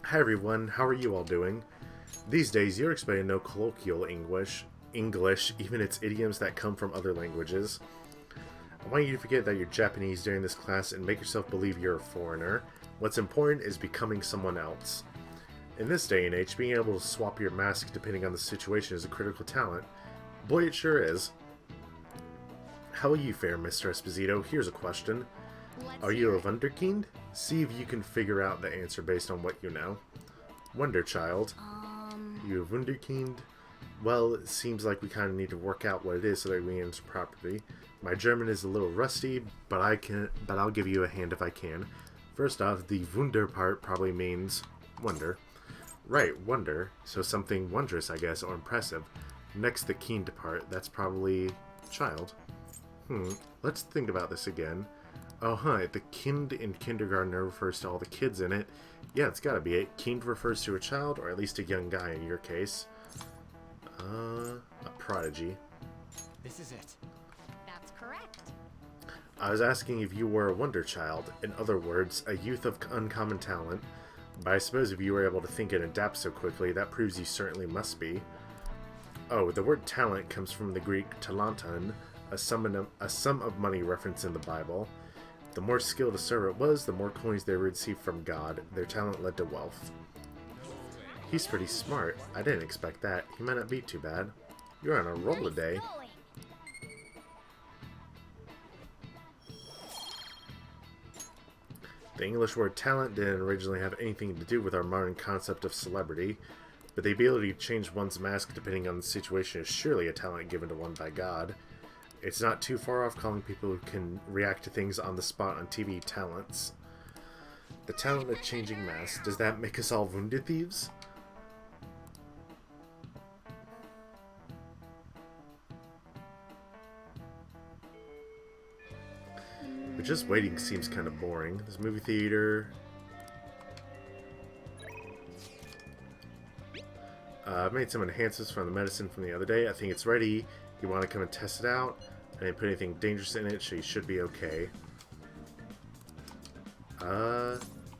[SPEAKER 1] Hi everyone, how are you all doing? These days, you're expecting no colloquial English, even its idioms that come from other languages. I want you to forget that you're Japanese during this class and make yourself believe you're a foreigner. What's important is becoming someone else. In this day and age, being able to swap your mask depending on the situation is a critical talent. Boy, it sure is. How will you fare, Mr. Esposito? Here's a question. Are you a Wunderkind? See if you can figure out the answer based on what you know. Wonder Child. You a Wunderkind? Well, it seems like we kind of need to work out what it is so that we answer properly. My German is a little rusty, but I'll give you a hand if I can. First off, the Wunder part probably means wonder. Right, wonder. So something wondrous, I guess, or impressive. Next, the Kind part. That's probably child. Let's think about this again. Oh, the Kind in kindergarten refers to all the kids in it. Yeah, it's gotta be it. Kind refers to a child, or at least a young guy in your case. A prodigy.
[SPEAKER 5] This is it.
[SPEAKER 10] That's correct.
[SPEAKER 1] I was asking if you were a wonder child, in other words, a youth of uncommon talent, but I suppose if you were able to think and adapt so quickly, that proves you certainly must be. Oh, the word talent comes from the Greek talanton, a sum of money referenced in the Bible. The more skilled a servant was, the more coins they received from God. Their talent led to wealth. He's pretty smart. I didn't expect that. He might not be too bad. You're on a roll today. The English word talent didn't originally have anything to do with our modern concept of celebrity, but the ability to change one's mask depending on the situation is surely a talent given to one by God. It's not too far off calling people who can react to things on the spot on TV talents. The talent of changing masks, does that make us all wounded thieves? But just waiting seems kind of boring. This movie theater. I made some enhancements from the medicine from the other day. I think it's ready. You want to come and test it out? I didn't put anything dangerous in it, so you should be okay.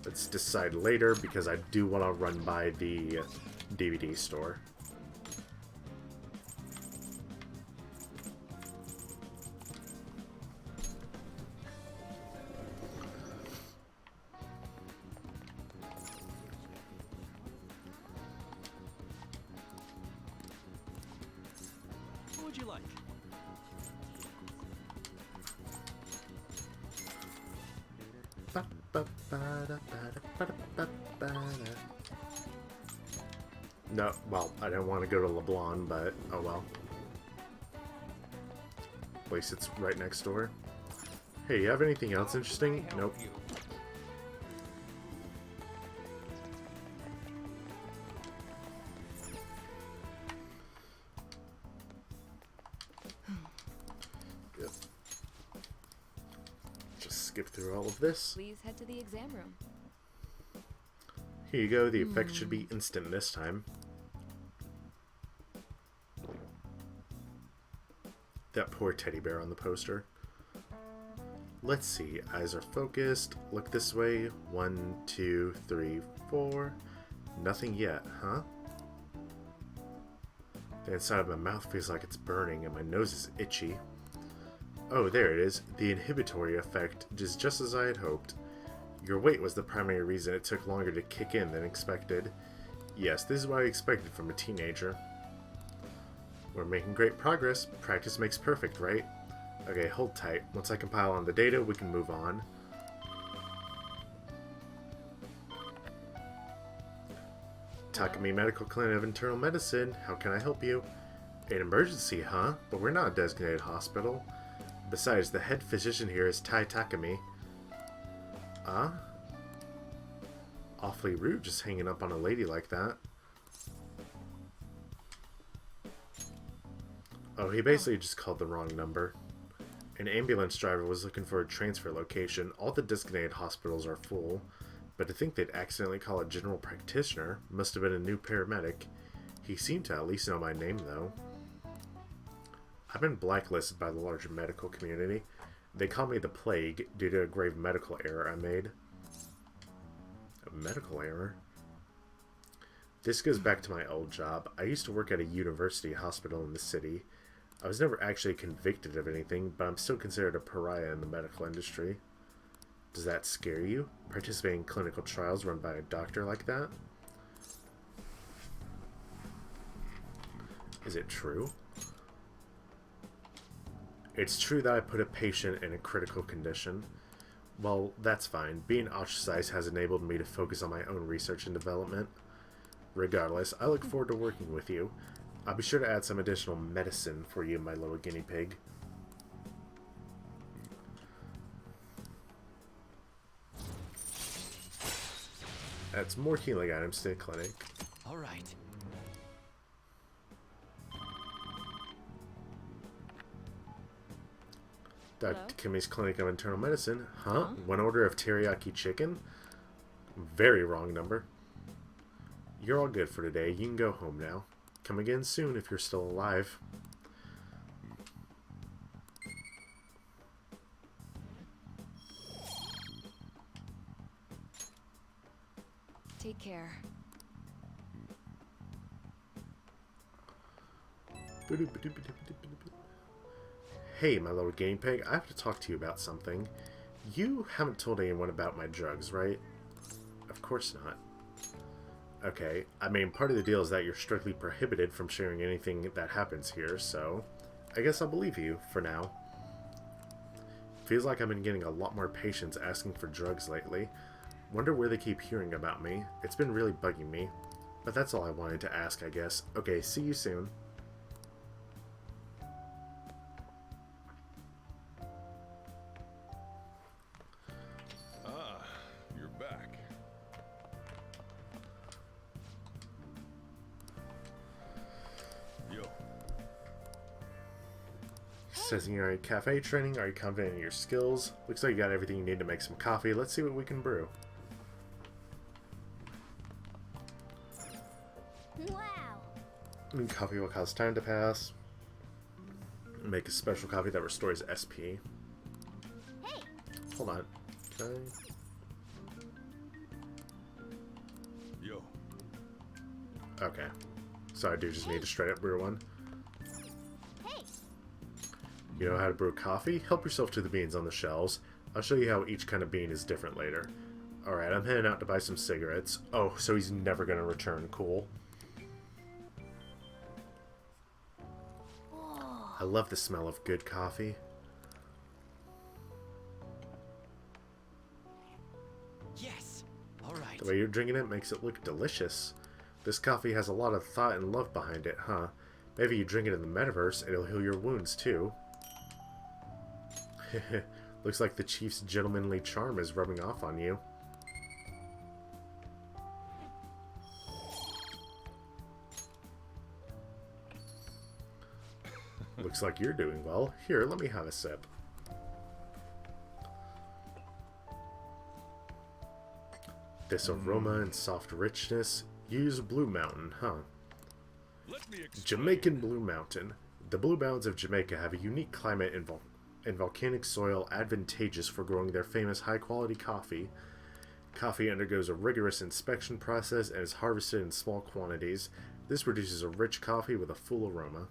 [SPEAKER 1] Let's decide later because I do want to run by the DVD store.
[SPEAKER 5] What would you like?
[SPEAKER 1] No, well, I don't want to go to LeBlanc, but oh well. At least it's right next door. Hey, you have anything else interesting? Nope. Yep. Just skip through all of this.
[SPEAKER 11] Please head to the exam room.
[SPEAKER 1] Here you go, the effect should be instant this time. That poor teddy bear on the poster. Let's see, eyes are focused. Look this way. 1, 2, 3, 4. Nothing yet, huh? The inside of my mouth feels like it's burning and my nose is itchy. Oh, there it is. The inhibitory effect is just as I had hoped. Your weight was the primary reason it took longer to kick in than expected. Yes, this is what I expected from a teenager. We're making great progress. Practice makes perfect, right? Okay, hold tight. Once I compile on the data, we can move on. Takumi Medical Clinic of Internal Medicine. How can I help you? An emergency, huh? But we're not a designated hospital. Besides, the head physician here is Tai Takumi. Awfully rude just hanging up on a lady like that. Oh, he basically just called the wrong number. An ambulance driver was looking for a transfer location. All the designated hospitals are full. But to think they'd accidentally call a general practitioner must have been a new paramedic. He seemed to at least know my name, though. I've been blacklisted by the larger medical community. They call me the Plague due to a grave medical error I made. A medical error? This goes back to my old job. I used to work at a university hospital in the city. I was never actually convicted of anything, but I'm still considered a pariah in the medical industry. Does that scare you? Participating in clinical trials run by a doctor like that? Is it true? It's true that I put a patient in a critical condition. Well, that's fine. Being ostracized has enabled me to focus on my own research and development. Regardless, I look forward to working with you. I'll be sure to add some additional medicine for you, my little guinea pig. That's more healing items to the clinic.
[SPEAKER 5] All right.
[SPEAKER 1] Dr. Kimmy's Clinic of Internal Medicine. Huh? One order of teriyaki chicken? Very wrong number. You're all good for today. You can go home now. Come again soon if you're still alive.
[SPEAKER 3] Take care.
[SPEAKER 1] Hey, my little guinea pig, I have to talk to you about something. You haven't told anyone about my drugs, right? Of course not. Okay, I mean, part of the deal is that you're strictly prohibited from sharing anything that happens here, so I guess I'll believe you, for now. Feels like I've been getting a lot more patients asking for drugs lately. Wonder where they keep hearing about me. It's been really bugging me. But that's all I wanted to ask, I guess. Okay, see you soon.
[SPEAKER 7] Ah, you're back. Yo.
[SPEAKER 1] Says you're in cafe training. Are you confident in your skills? Looks like you got everything you need to make some coffee. Let's see what we can brew.
[SPEAKER 2] Wow.
[SPEAKER 1] Coffee will cause time to pass. Make a special coffee that restores SP.
[SPEAKER 2] Hey.
[SPEAKER 1] Hold on. Can
[SPEAKER 7] Yo.
[SPEAKER 1] I? Okay. So I do just need to straight up brew one.
[SPEAKER 2] Hey.
[SPEAKER 1] You know how to brew coffee? Help yourself to the beans on the shelves. I'll show you how each kind of bean is different later. Alright, I'm heading out to buy some cigarettes. Oh, so he's never gonna return. Cool. I love the smell of good coffee.
[SPEAKER 5] Yes. All right.
[SPEAKER 1] The way you're drinking it makes it look delicious. This coffee has a lot of thought and love behind it, huh? Maybe you drink it in the metaverse, it'll heal your wounds too. Looks like the chief's gentlemanly charm is rubbing off on you. Looks like you're doing well. Here, let me have a sip. This aroma and soft richness. Use Blue Mountain, huh?
[SPEAKER 7] Let me explain.
[SPEAKER 1] Jamaican Blue Mountain. The Blue Mountains of Jamaica have a unique climate and volcanic soil advantageous for growing their famous high-quality coffee. Coffee undergoes a rigorous inspection process and is harvested in small quantities. This produces a rich coffee with a full aroma.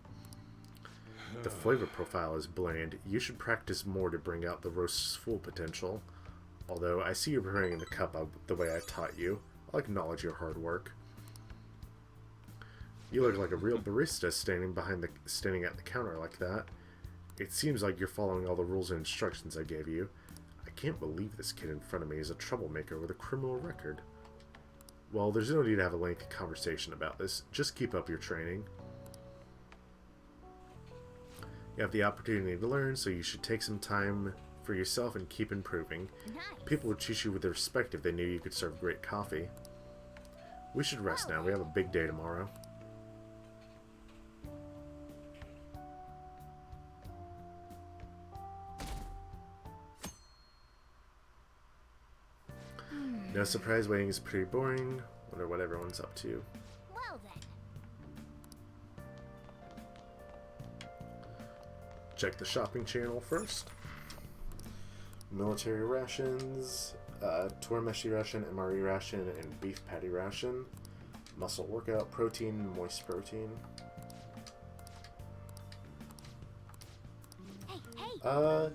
[SPEAKER 1] The flavor profile is bland. You should practice more to bring out the roast's full potential. Although I see you preparing the cup the way I taught you. I'll acknowledge your hard work. You look like a real barista standing at the counter like that. It seems like you're following all the rules and instructions I gave you. I can't believe this kid in front of me is a troublemaker with a criminal record. Well, there's no need to have a lengthy conversation about this. Just keep up your training. You have the opportunity to learn, so you should take some time for yourself and keep improving.
[SPEAKER 2] Nice.
[SPEAKER 1] People would treat you with respect if they knew you could serve great coffee. We should rest now. We have a big day tomorrow. No surprise, waiting is pretty boring. Wonder what everyone's up to.
[SPEAKER 2] Well then.
[SPEAKER 1] Check the shopping channel first. Military rations, Tormeshi ration, MRE ration, and beef patty ration. Muscle workout protein, moist protein.
[SPEAKER 2] Hey.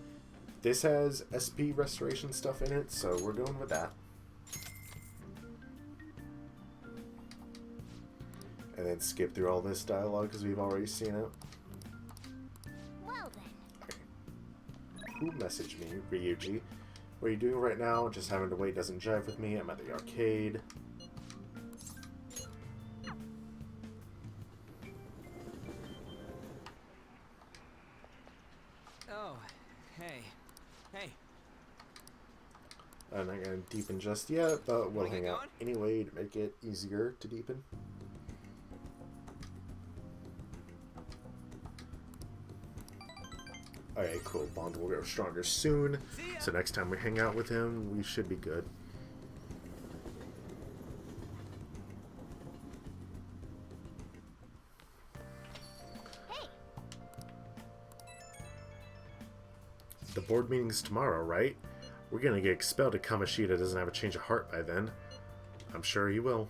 [SPEAKER 1] This has SP restoration stuff in it, so we're going with that. And then skip through all this dialogue because we've already seen it.
[SPEAKER 2] Well then.
[SPEAKER 1] Who messaged me? Ryuji. What are you doing right now? Just having to wait doesn't jive with me. I'm at the arcade.
[SPEAKER 9] Oh, hey. Hey.
[SPEAKER 1] I'm not going to deepen just yet, but we'll
[SPEAKER 9] Wanna
[SPEAKER 1] hang
[SPEAKER 9] get
[SPEAKER 1] out
[SPEAKER 9] going?
[SPEAKER 1] anyway to make it easier to deepen. Alright, cool. Bond will grow stronger soon. So next time we hang out with him, we should be good.
[SPEAKER 2] Hey.
[SPEAKER 1] The board meeting's tomorrow, right? We're gonna get expelled if Kamoshida doesn't have a change of heart by then. I'm sure he will.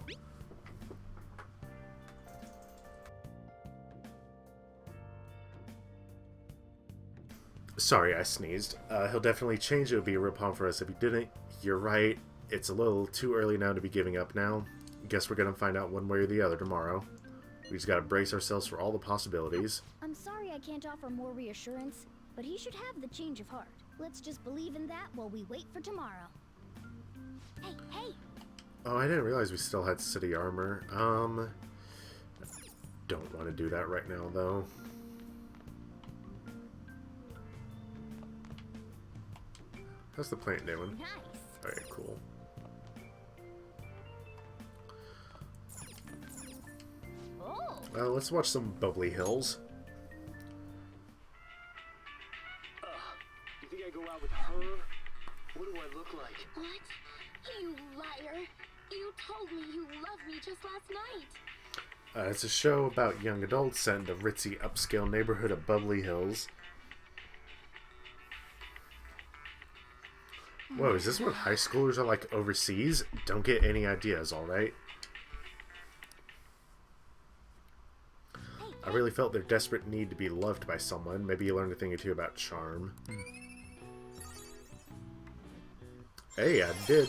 [SPEAKER 1] Sorry, I sneezed. He'll definitely change. It would be a real problem for us if he didn't. You're right. It's a little too early now to be giving up now. Guess we're gonna find out one way or the other tomorrow. We just gotta brace ourselves for all the possibilities.
[SPEAKER 2] I'm sorry I can't offer more reassurance, but he should have the change of heart. Let's just believe in that while we wait for tomorrow. Hey, hey!
[SPEAKER 1] Oh, I didn't realize we still had city armor. Don't want to do that right now, though. How's the plant doing?
[SPEAKER 2] Nice.
[SPEAKER 1] Alright, cool.
[SPEAKER 2] Oh.
[SPEAKER 1] Let's watch some Bubbly Hills.
[SPEAKER 4] You think I go out with her? What do I look like?
[SPEAKER 2] What? You liar. You told me you loved me just last night.
[SPEAKER 1] It's a show about young adults set in the ritzy upscale neighborhood of Bubbly Hills. Whoa, is this what high schoolers are like overseas? Don't get any ideas, alright? I really felt their desperate need to be loved by someone. Maybe you learned a thing or two about charm. Hey, I did.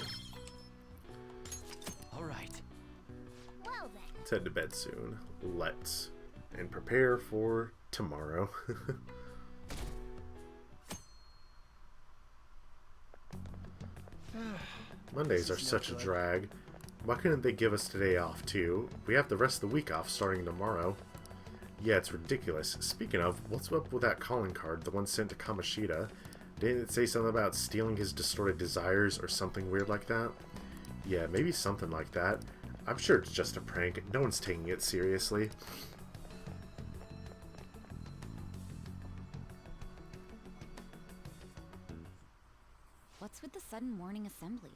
[SPEAKER 5] Alright.
[SPEAKER 2] Well then.
[SPEAKER 1] Let's head to bed soon. Let's. And prepare for tomorrow. Mondays are such a drag. Why couldn't they give us today off, too? We have the rest of the week off starting tomorrow. Yeah, it's ridiculous. Speaking of, what's up with that calling card, the one sent to Kamoshida? Didn't it say something about stealing his distorted desires or something weird like that? Yeah, maybe something like that. I'm sure it's just a prank. No one's taking it seriously.
[SPEAKER 10] What's with the sudden morning assembly?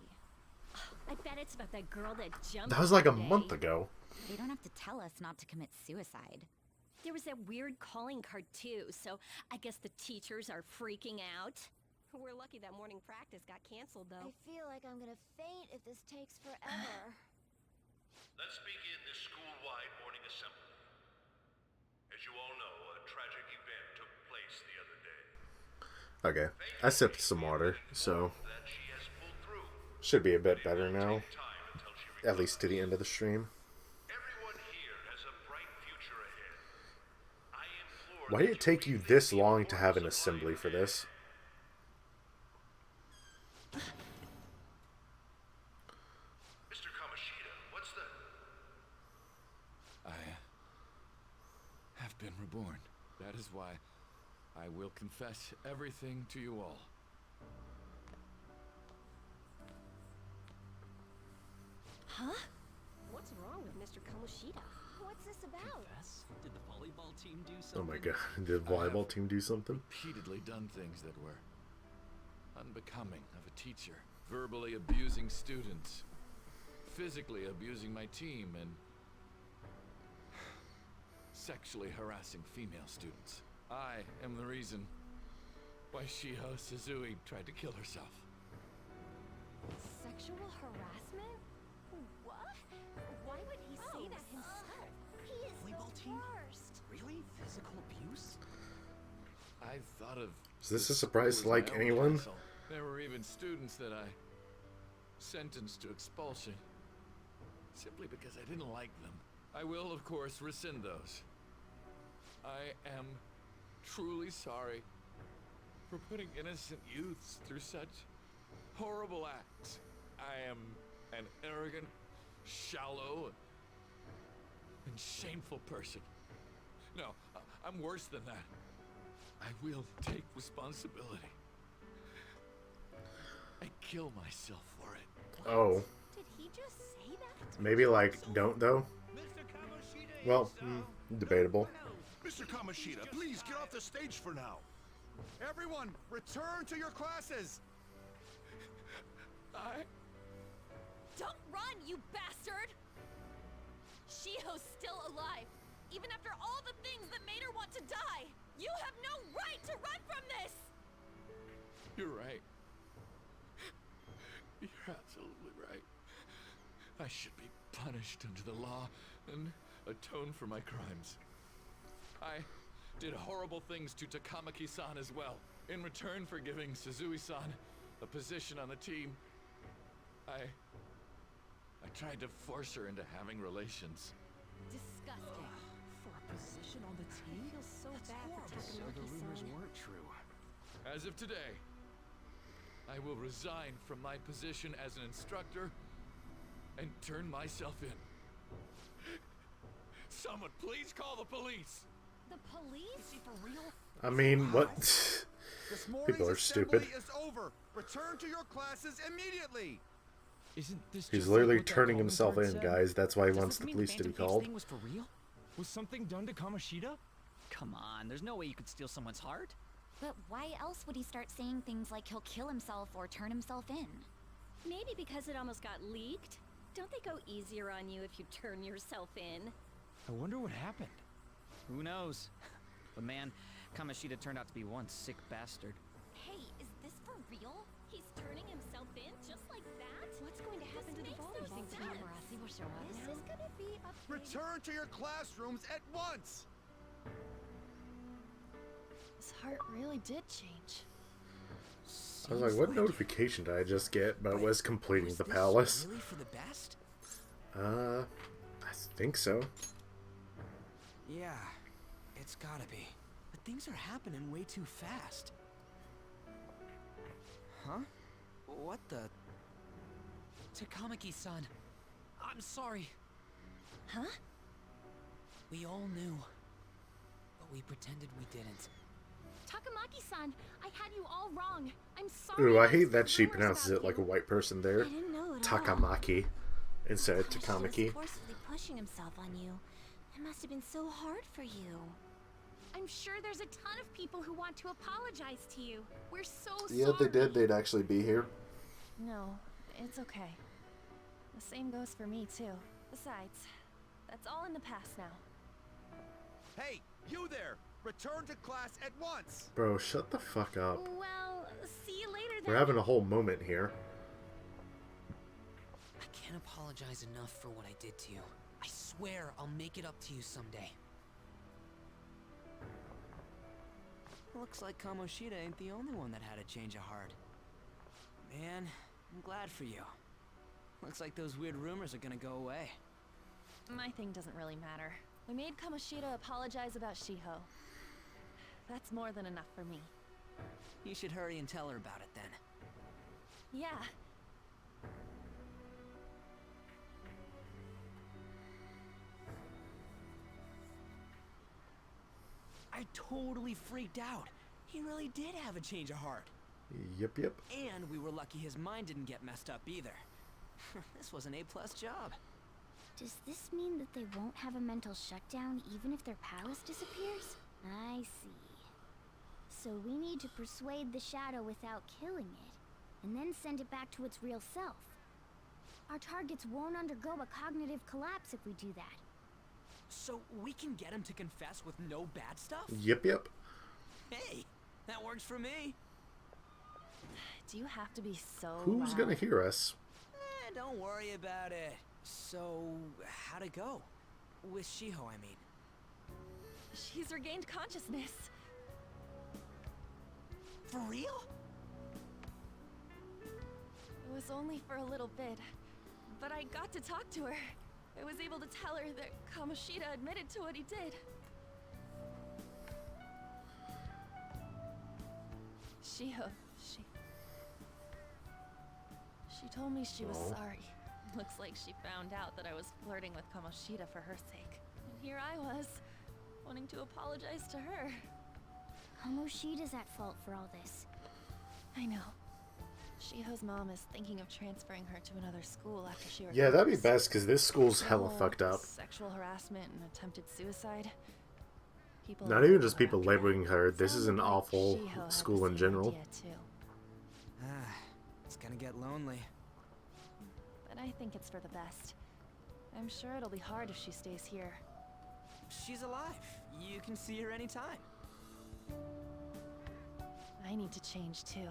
[SPEAKER 3] I bet it's about that girl that jumped.
[SPEAKER 1] That was like a
[SPEAKER 3] today.
[SPEAKER 1] month ago.
[SPEAKER 10] They don't have to tell us not to commit suicide.
[SPEAKER 3] There was that weird calling card too, so I guess the teachers are freaking out. We're lucky that morning practice got canceled though.
[SPEAKER 2] I feel like I'm gonna faint if this takes forever.
[SPEAKER 11] Let's begin this school-wide morning assembly. As you all know, a tragic event took place the other day.
[SPEAKER 1] Okay, I sipped some water, so should be a bit better now. At least to the end of the stream. Why did it take you this long to have an assembly for this?
[SPEAKER 11] Mr. Kamoshida, what's the...
[SPEAKER 7] I have been reborn. That is why I will confess everything to you all.
[SPEAKER 3] Huh? What's wrong with Mr. Kamoshida?
[SPEAKER 2] What's this about?
[SPEAKER 9] Confess? Did the volleyball team do
[SPEAKER 1] Oh
[SPEAKER 9] something?
[SPEAKER 1] my god, did the volleyball team do something?
[SPEAKER 7] Repeatedly done things that were unbecoming of a teacher. Verbally abusing students. Physically abusing my team and sexually harassing female students. I am the reason why Shiho Suzui tried to kill herself.
[SPEAKER 3] Sexual harassment? What? Why would he say that himself?
[SPEAKER 2] He is
[SPEAKER 9] Volleyball
[SPEAKER 2] the
[SPEAKER 9] team?
[SPEAKER 2] worst.
[SPEAKER 9] Really? Physical abuse?
[SPEAKER 7] I thought of...
[SPEAKER 1] Is this a
[SPEAKER 7] the
[SPEAKER 1] surprise
[SPEAKER 7] school
[SPEAKER 1] to,
[SPEAKER 7] as
[SPEAKER 1] like,
[SPEAKER 7] my own
[SPEAKER 1] anyone?
[SPEAKER 7] castle. There were even students that I sentenced to expulsion. Simply because I didn't like them. I will, of course, rescind those. I am truly sorry for putting innocent youths through such horrible acts. I am an arrogant, shallow, and shameful person. No, I'm worse than that. I will take responsibility. I kill myself for it.
[SPEAKER 1] Oh.
[SPEAKER 2] Did he just say that?
[SPEAKER 1] Maybe, like, don't, though? Well, debatable.
[SPEAKER 6] Mr. Kamoshida, please get off the stage for now.
[SPEAKER 5] Everyone, return to your classes!
[SPEAKER 3] Don't run, you bastard! Shiho's still alive, even after all the things that made her want to die. You have no right to run from this!
[SPEAKER 7] You're right. You're absolutely right. I should be punished under the law and atone for my crimes. I did horrible things to Takamaki-san as well. In return for giving Suzui-san a position on the team, I tried to force her into having relations.
[SPEAKER 3] Disgusting.
[SPEAKER 12] For a position on the team?
[SPEAKER 3] I feel so bad for
[SPEAKER 12] So the rumors
[SPEAKER 3] Takamaki-san.
[SPEAKER 12] weren't true.
[SPEAKER 7] As of today, I will resign from my position as an instructor and turn myself in. Someone please call the police!
[SPEAKER 3] The police?
[SPEAKER 12] Is he for real?
[SPEAKER 1] I mean, what?
[SPEAKER 5] This morning's
[SPEAKER 1] People are stupid.
[SPEAKER 5] assembly is over. Return to your classes immediately.
[SPEAKER 12] Isn't this
[SPEAKER 1] He's
[SPEAKER 12] just
[SPEAKER 1] literally
[SPEAKER 12] like what that
[SPEAKER 1] turning
[SPEAKER 12] Golden
[SPEAKER 1] himself
[SPEAKER 12] Card
[SPEAKER 1] in,
[SPEAKER 12] said?
[SPEAKER 1] guys. That's why he
[SPEAKER 12] Does
[SPEAKER 1] wants
[SPEAKER 12] this
[SPEAKER 1] the
[SPEAKER 12] mean
[SPEAKER 1] police to be
[SPEAKER 12] Phantom Page
[SPEAKER 1] called.
[SPEAKER 12] thing was for real? Was something done to Kamoshida?
[SPEAKER 13] Come on, there's no way you could steal someone's heart.
[SPEAKER 10] But why else would he start saying things like he'll kill himself or turn himself in?
[SPEAKER 3] Maybe because it almost got leaked. Don't they go easier on you if you turn yourself in?
[SPEAKER 12] I wonder what happened.
[SPEAKER 13] Who knows? But man, Kamoshida turned out to be one sick bastard.
[SPEAKER 3] Hey, is this for real? He's turning himself in just like that? What's going to happen to the voting
[SPEAKER 2] This is gonna be a
[SPEAKER 5] Return to your classrooms at once.
[SPEAKER 3] His heart really did change.
[SPEAKER 1] I was like, what notification did I just get? But it was completing the palace.
[SPEAKER 9] Really for the best?
[SPEAKER 1] I think so.
[SPEAKER 9] Yeah, it's gotta be. But things are happening way too fast. Huh? What the?
[SPEAKER 8] Takamaki-san, I'm sorry.
[SPEAKER 3] Huh?
[SPEAKER 8] We all knew, but we pretended we didn't.
[SPEAKER 3] Takamaki-san, I had you all wrong. I'm sorry.
[SPEAKER 1] Ooh, I
[SPEAKER 3] about
[SPEAKER 1] hate
[SPEAKER 3] the
[SPEAKER 1] that she
[SPEAKER 3] rumors
[SPEAKER 1] pronounces
[SPEAKER 3] about
[SPEAKER 1] it like a
[SPEAKER 3] you.
[SPEAKER 1] white person there.
[SPEAKER 3] I didn't know at all.
[SPEAKER 1] Takamaki instead of
[SPEAKER 2] He was
[SPEAKER 1] Takamaki.
[SPEAKER 2] forcefully pushing himself on you. It must have been so hard for you.
[SPEAKER 3] I'm sure there's a ton of people who want to apologize to you. We're so
[SPEAKER 1] Yeah,
[SPEAKER 3] sorry.
[SPEAKER 1] if they did, they'd actually be here.
[SPEAKER 3] No, it's okay. The same goes for me, too. Besides, that's all in the past now.
[SPEAKER 5] Hey, you there! Return to class at once.
[SPEAKER 1] Bro, shut the fuck up.
[SPEAKER 3] Well, see you later then.
[SPEAKER 1] We're having a whole moment here.
[SPEAKER 8] I can't apologize enough for what I did to you. I swear I'll make it up to you someday.
[SPEAKER 9] Looks like Kamoshida ain't the only one that had a change of heart. Man, I'm glad for you. Looks like those weird rumors are gonna go away.
[SPEAKER 3] My thing doesn't really matter. We made Kamoshida apologize about Shiho. That's more than enough for me.
[SPEAKER 9] You should hurry and tell her about it then.
[SPEAKER 3] Yeah.
[SPEAKER 9] I totally freaked out. He really did have a change of heart.
[SPEAKER 1] Yep, yep.
[SPEAKER 9] And we were lucky his mind didn't get messed up either. This was an A+ job.
[SPEAKER 2] Does this mean that they won't have a mental shutdown even if their palace disappears? I see. So we need to persuade the shadow without killing it, and then send it back to its real self. Our targets won't undergo a cognitive collapse if we do that.
[SPEAKER 9] So we can get him to confess with no bad stuff?
[SPEAKER 1] Yep, yep.
[SPEAKER 9] Hey, that works for me.
[SPEAKER 3] Do you have to be so
[SPEAKER 1] Who's
[SPEAKER 3] loud?
[SPEAKER 1] gonna hear us?
[SPEAKER 9] Don't worry about it. So, how'd it go? With Shiho, I mean.
[SPEAKER 3] She's regained consciousness.
[SPEAKER 9] For real?
[SPEAKER 3] It was only for a little bit, but I got to talk to her. I was able to tell her that Kamoshida admitted to what he did. Shiho, she told me she was sorry. Looks like she found out that I was flirting with Kamoshida for her sake. And here I was, wanting to apologize to her.
[SPEAKER 2] Kamoshida's at fault for all this.
[SPEAKER 3] I know. Shiho's mom is thinking of transferring her to another school after she recovers.
[SPEAKER 1] Yeah, that'd be best, because this school's hella
[SPEAKER 3] Whole
[SPEAKER 1] fucked up.
[SPEAKER 3] Sexual harassment and attempted suicide. People
[SPEAKER 1] Not even just people labeling her. This is an awful school in general.
[SPEAKER 9] It's gonna get lonely.
[SPEAKER 3] But I think it's for the best. I'm sure it'll be hard if she stays here.
[SPEAKER 9] She's alive. You can see her anytime.
[SPEAKER 3] I need to change too.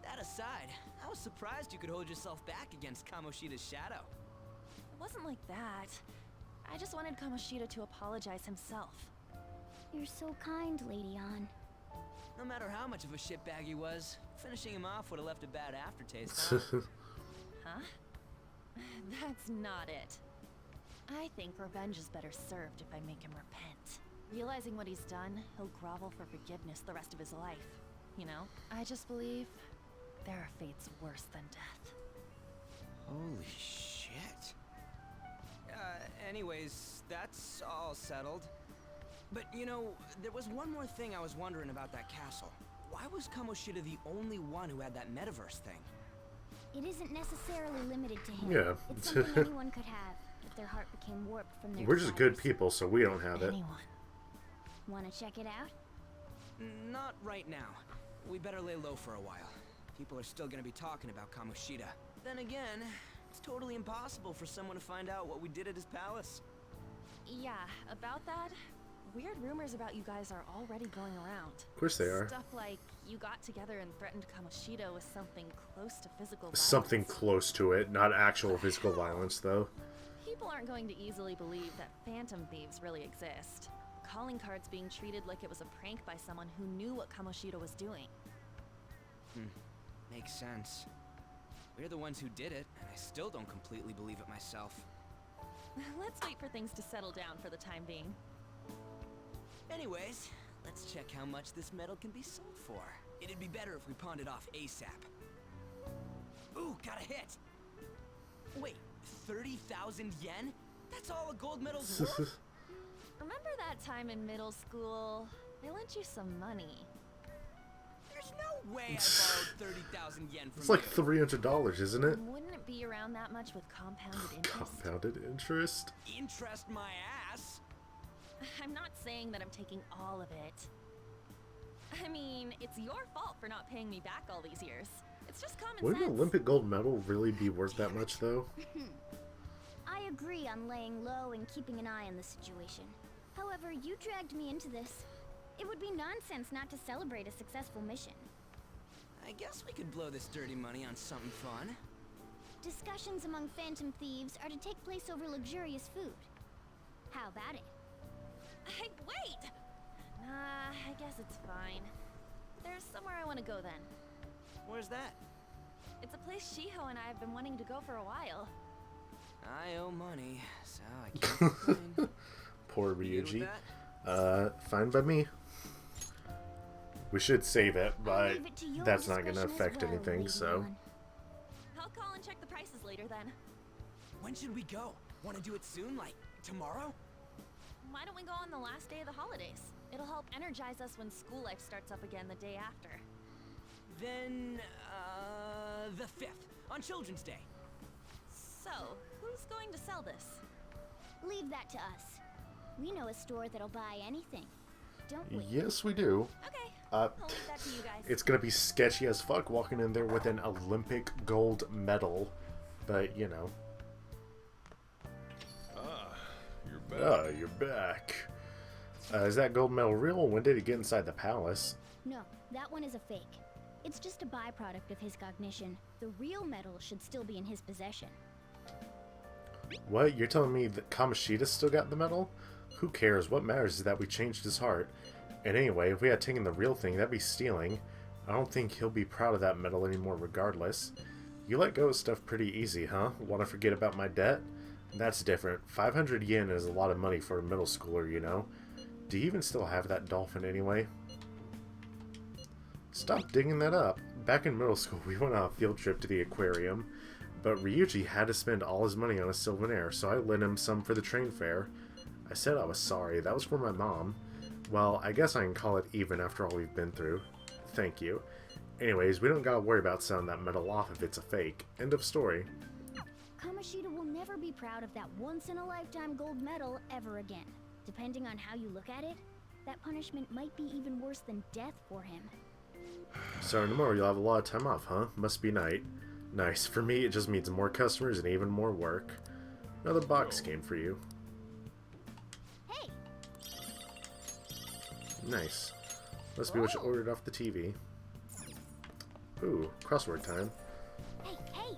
[SPEAKER 9] That aside, I was surprised you could hold yourself back against Kamoshida's shadow.
[SPEAKER 3] wasn't like that. I just wanted Kamoshida to apologize himself.
[SPEAKER 2] You're so kind, Lady An.
[SPEAKER 9] No matter how much of a shitbag he was, finishing him off would have left a bad aftertaste, huh?
[SPEAKER 3] Huh? That's not it. I think revenge is better served if I make him repent. Realizing what he's done, he'll grovel for forgiveness the rest of his life. You know? I just believe there are fates worse than death.
[SPEAKER 8] Holy shit. Anyways, that's all settled. But you know, there was one more thing I was wondering about that castle. Why was Kamoshida the only one who had that metaverse thing?
[SPEAKER 2] It isn't necessarily limited to him.
[SPEAKER 1] Yeah.
[SPEAKER 2] It's something anyone could have if their heart became warped from their
[SPEAKER 1] We're just good
[SPEAKER 2] desires.
[SPEAKER 1] people, so we don't have it.
[SPEAKER 2] Anyone. Want to check it out?
[SPEAKER 8] Not right now. We better lay low for a while. People are still gonna be talking about Kamoshida. Then again, it's totally impossible for someone to find out what we did at his palace.
[SPEAKER 3] Yeah, about that, weird rumors about you guys are already going around.
[SPEAKER 1] Of course they are.
[SPEAKER 3] Stuff like you got together and threatened Kamoshida with something close to physical violence.
[SPEAKER 1] Something close to it, not actual physical violence, though.
[SPEAKER 3] People aren't going to easily believe that phantom thieves really exist. Calling cards being treated like it was a prank by someone who knew what Kamoshida was doing.
[SPEAKER 8] Makes sense. We're the ones who did it, and I still don't completely believe it myself.
[SPEAKER 3] Let's wait for things to settle down for the time being.
[SPEAKER 8] Anyways, let's check how much this metal can be sold for. It'd be better if we pawned it off ASAP. Ooh, got a hit! Wait, 30,000 yen? That's all a gold medal's worth?
[SPEAKER 3] Remember that time in middle school? I lent you some money.
[SPEAKER 8] There's no way I borrowed 30,000 yen from
[SPEAKER 1] It's like $300, isn't it?
[SPEAKER 3] Wouldn't it be around that much with compounded interest?
[SPEAKER 1] Compounded interest?
[SPEAKER 8] Interest my ass?
[SPEAKER 3] I'm not saying that I'm taking all of it. I mean, it's your fault for not paying me back all these years. It's just common
[SPEAKER 1] Wouldn't
[SPEAKER 3] sense.
[SPEAKER 1] an Olympic gold medal really be worth that much, though?
[SPEAKER 2] I agree on laying low and keeping an eye on the situation. However, you dragged me into this. It would be nonsense not to celebrate a successful mission.
[SPEAKER 8] I guess we could blow this dirty money on something fun.
[SPEAKER 2] Discussions among phantom thieves are to take place over luxurious food. How about it?
[SPEAKER 3] Hey, wait! Nah, I guess it's fine. There's somewhere I want to go then.
[SPEAKER 8] Where's that?
[SPEAKER 3] It's a place Shiho and I have been wanting to go for a while.
[SPEAKER 8] I owe money, so I can't complain.
[SPEAKER 1] Poor
[SPEAKER 8] You good with
[SPEAKER 1] Ryuji. Fine by me. We should save it, but
[SPEAKER 2] leave it to your
[SPEAKER 1] that's not going to
[SPEAKER 2] discretion as
[SPEAKER 1] affect
[SPEAKER 2] well,
[SPEAKER 1] anything,
[SPEAKER 2] Lady
[SPEAKER 1] so...
[SPEAKER 2] An.
[SPEAKER 3] I'll call and check the prices later then.
[SPEAKER 8] When should we go? Want to do it soon, like tomorrow?
[SPEAKER 3] Why don't we go on the last day of the holidays? It'll help energize us when school life starts up again the day after.
[SPEAKER 8] Then, the 5th, on Children's Day.
[SPEAKER 3] So, who's going to sell this?
[SPEAKER 2] Leave that to us. We know a store that'll buy anything, don't we?
[SPEAKER 1] Yes, we do.
[SPEAKER 3] Okay, I'll leave that to you guys.
[SPEAKER 1] It's going to be sketchy as fuck walking in there with an Olympic gold medal, but, you know.
[SPEAKER 11] You're back.
[SPEAKER 1] You're back. Is that gold medal real? When did it get inside the palace?
[SPEAKER 2] No, that one is a fake. It's just a byproduct of his cognition. The real medal should still be in his possession.
[SPEAKER 1] What? You're telling me that Kamoshida still got the medal? Who cares? What matters is that we changed his heart. And anyway, if we had taken the real thing, that'd be stealing. I don't think he'll be proud of that medal anymore regardless. You let go of stuff pretty easy, huh? Want to forget about my debt? That's different. 500 yen is a lot of money for a middle schooler, you know? Do you even still have that dolphin anyway? Stop digging that up. Back in middle school, we went on a field trip to the aquarium, but Ryuji had to spend all his money on a souvenir, so I lent him some for the train fare. I said I was sorry. That was for my mom. Well, I guess I can call it even after all we've been through. Thank you. Anyways, we don't gotta worry about selling that medal off if it's a fake. End of story.
[SPEAKER 2] Kamoshida will never be proud of that once-in-a-lifetime gold medal ever again. Depending on how you look at it, that punishment might be even worse than death for him.
[SPEAKER 1] So tomorrow you'll have a lot of time off, huh? Must be nice. Nice. For me, it just means more customers and even more work. Another box game for you.
[SPEAKER 2] Hey!
[SPEAKER 1] Nice. Must be what you ordered off the TV. Ooh, crossword time.
[SPEAKER 2] Hey, hey!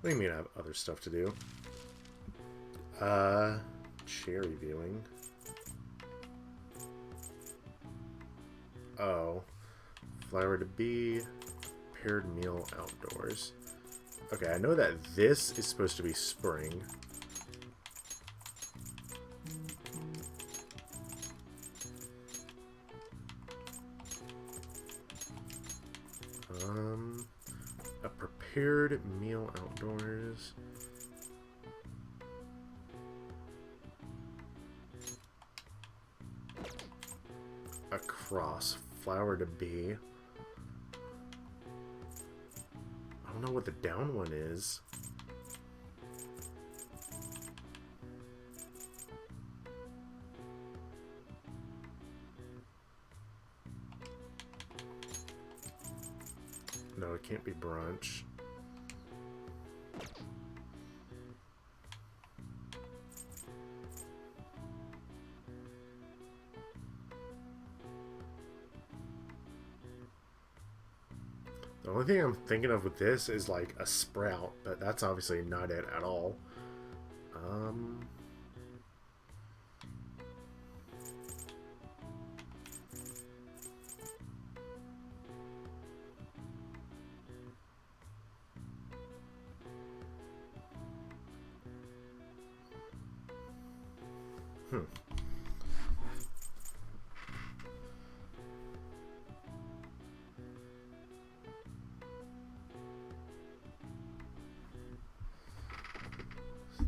[SPEAKER 1] What do you mean I have other stuff to do? Cherry viewing. Oh. Flower to be. Prepared meal outdoors. Okay, I know that this is supposed to be spring. A prepared meal outdoors. A cross. Flower to be. I don't know what the down one is. No, it can't be brunch. The only thing I'm thinking of with this is like a sprout, but that's obviously not it at all.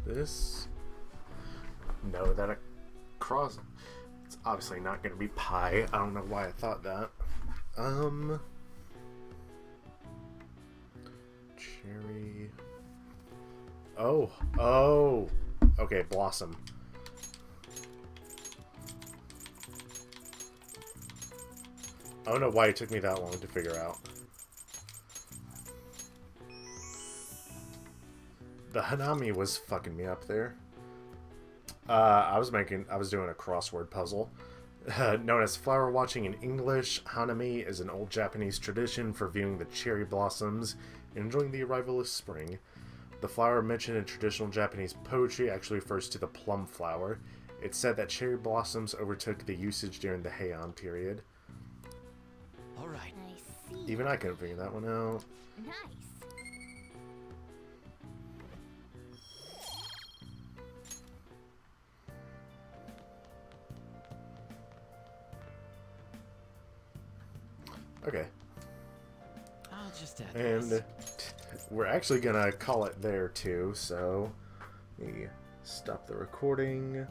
[SPEAKER 1] This? No, that a cross. It's obviously not going to be pie. I don't know why I thought that. Cherry. Oh. Okay, blossom. I don't know why it took me that long to figure out. The Hanami was fucking me up there. I was doing a crossword puzzle. Known as flower watching in English, Hanami is an old Japanese tradition for viewing the cherry blossoms and enjoying the arrival of spring. The flower mentioned in traditional Japanese poetry actually refers to the plum flower. It's said that cherry blossoms overtook the usage during the Heian period.
[SPEAKER 8] Alright.
[SPEAKER 2] I see.
[SPEAKER 1] Even I couldn't figure that one out.
[SPEAKER 2] Nice.
[SPEAKER 1] Okay.
[SPEAKER 12] I'll just add
[SPEAKER 1] And
[SPEAKER 12] this.
[SPEAKER 1] we're actually gonna call it there too, so let me stop the recording.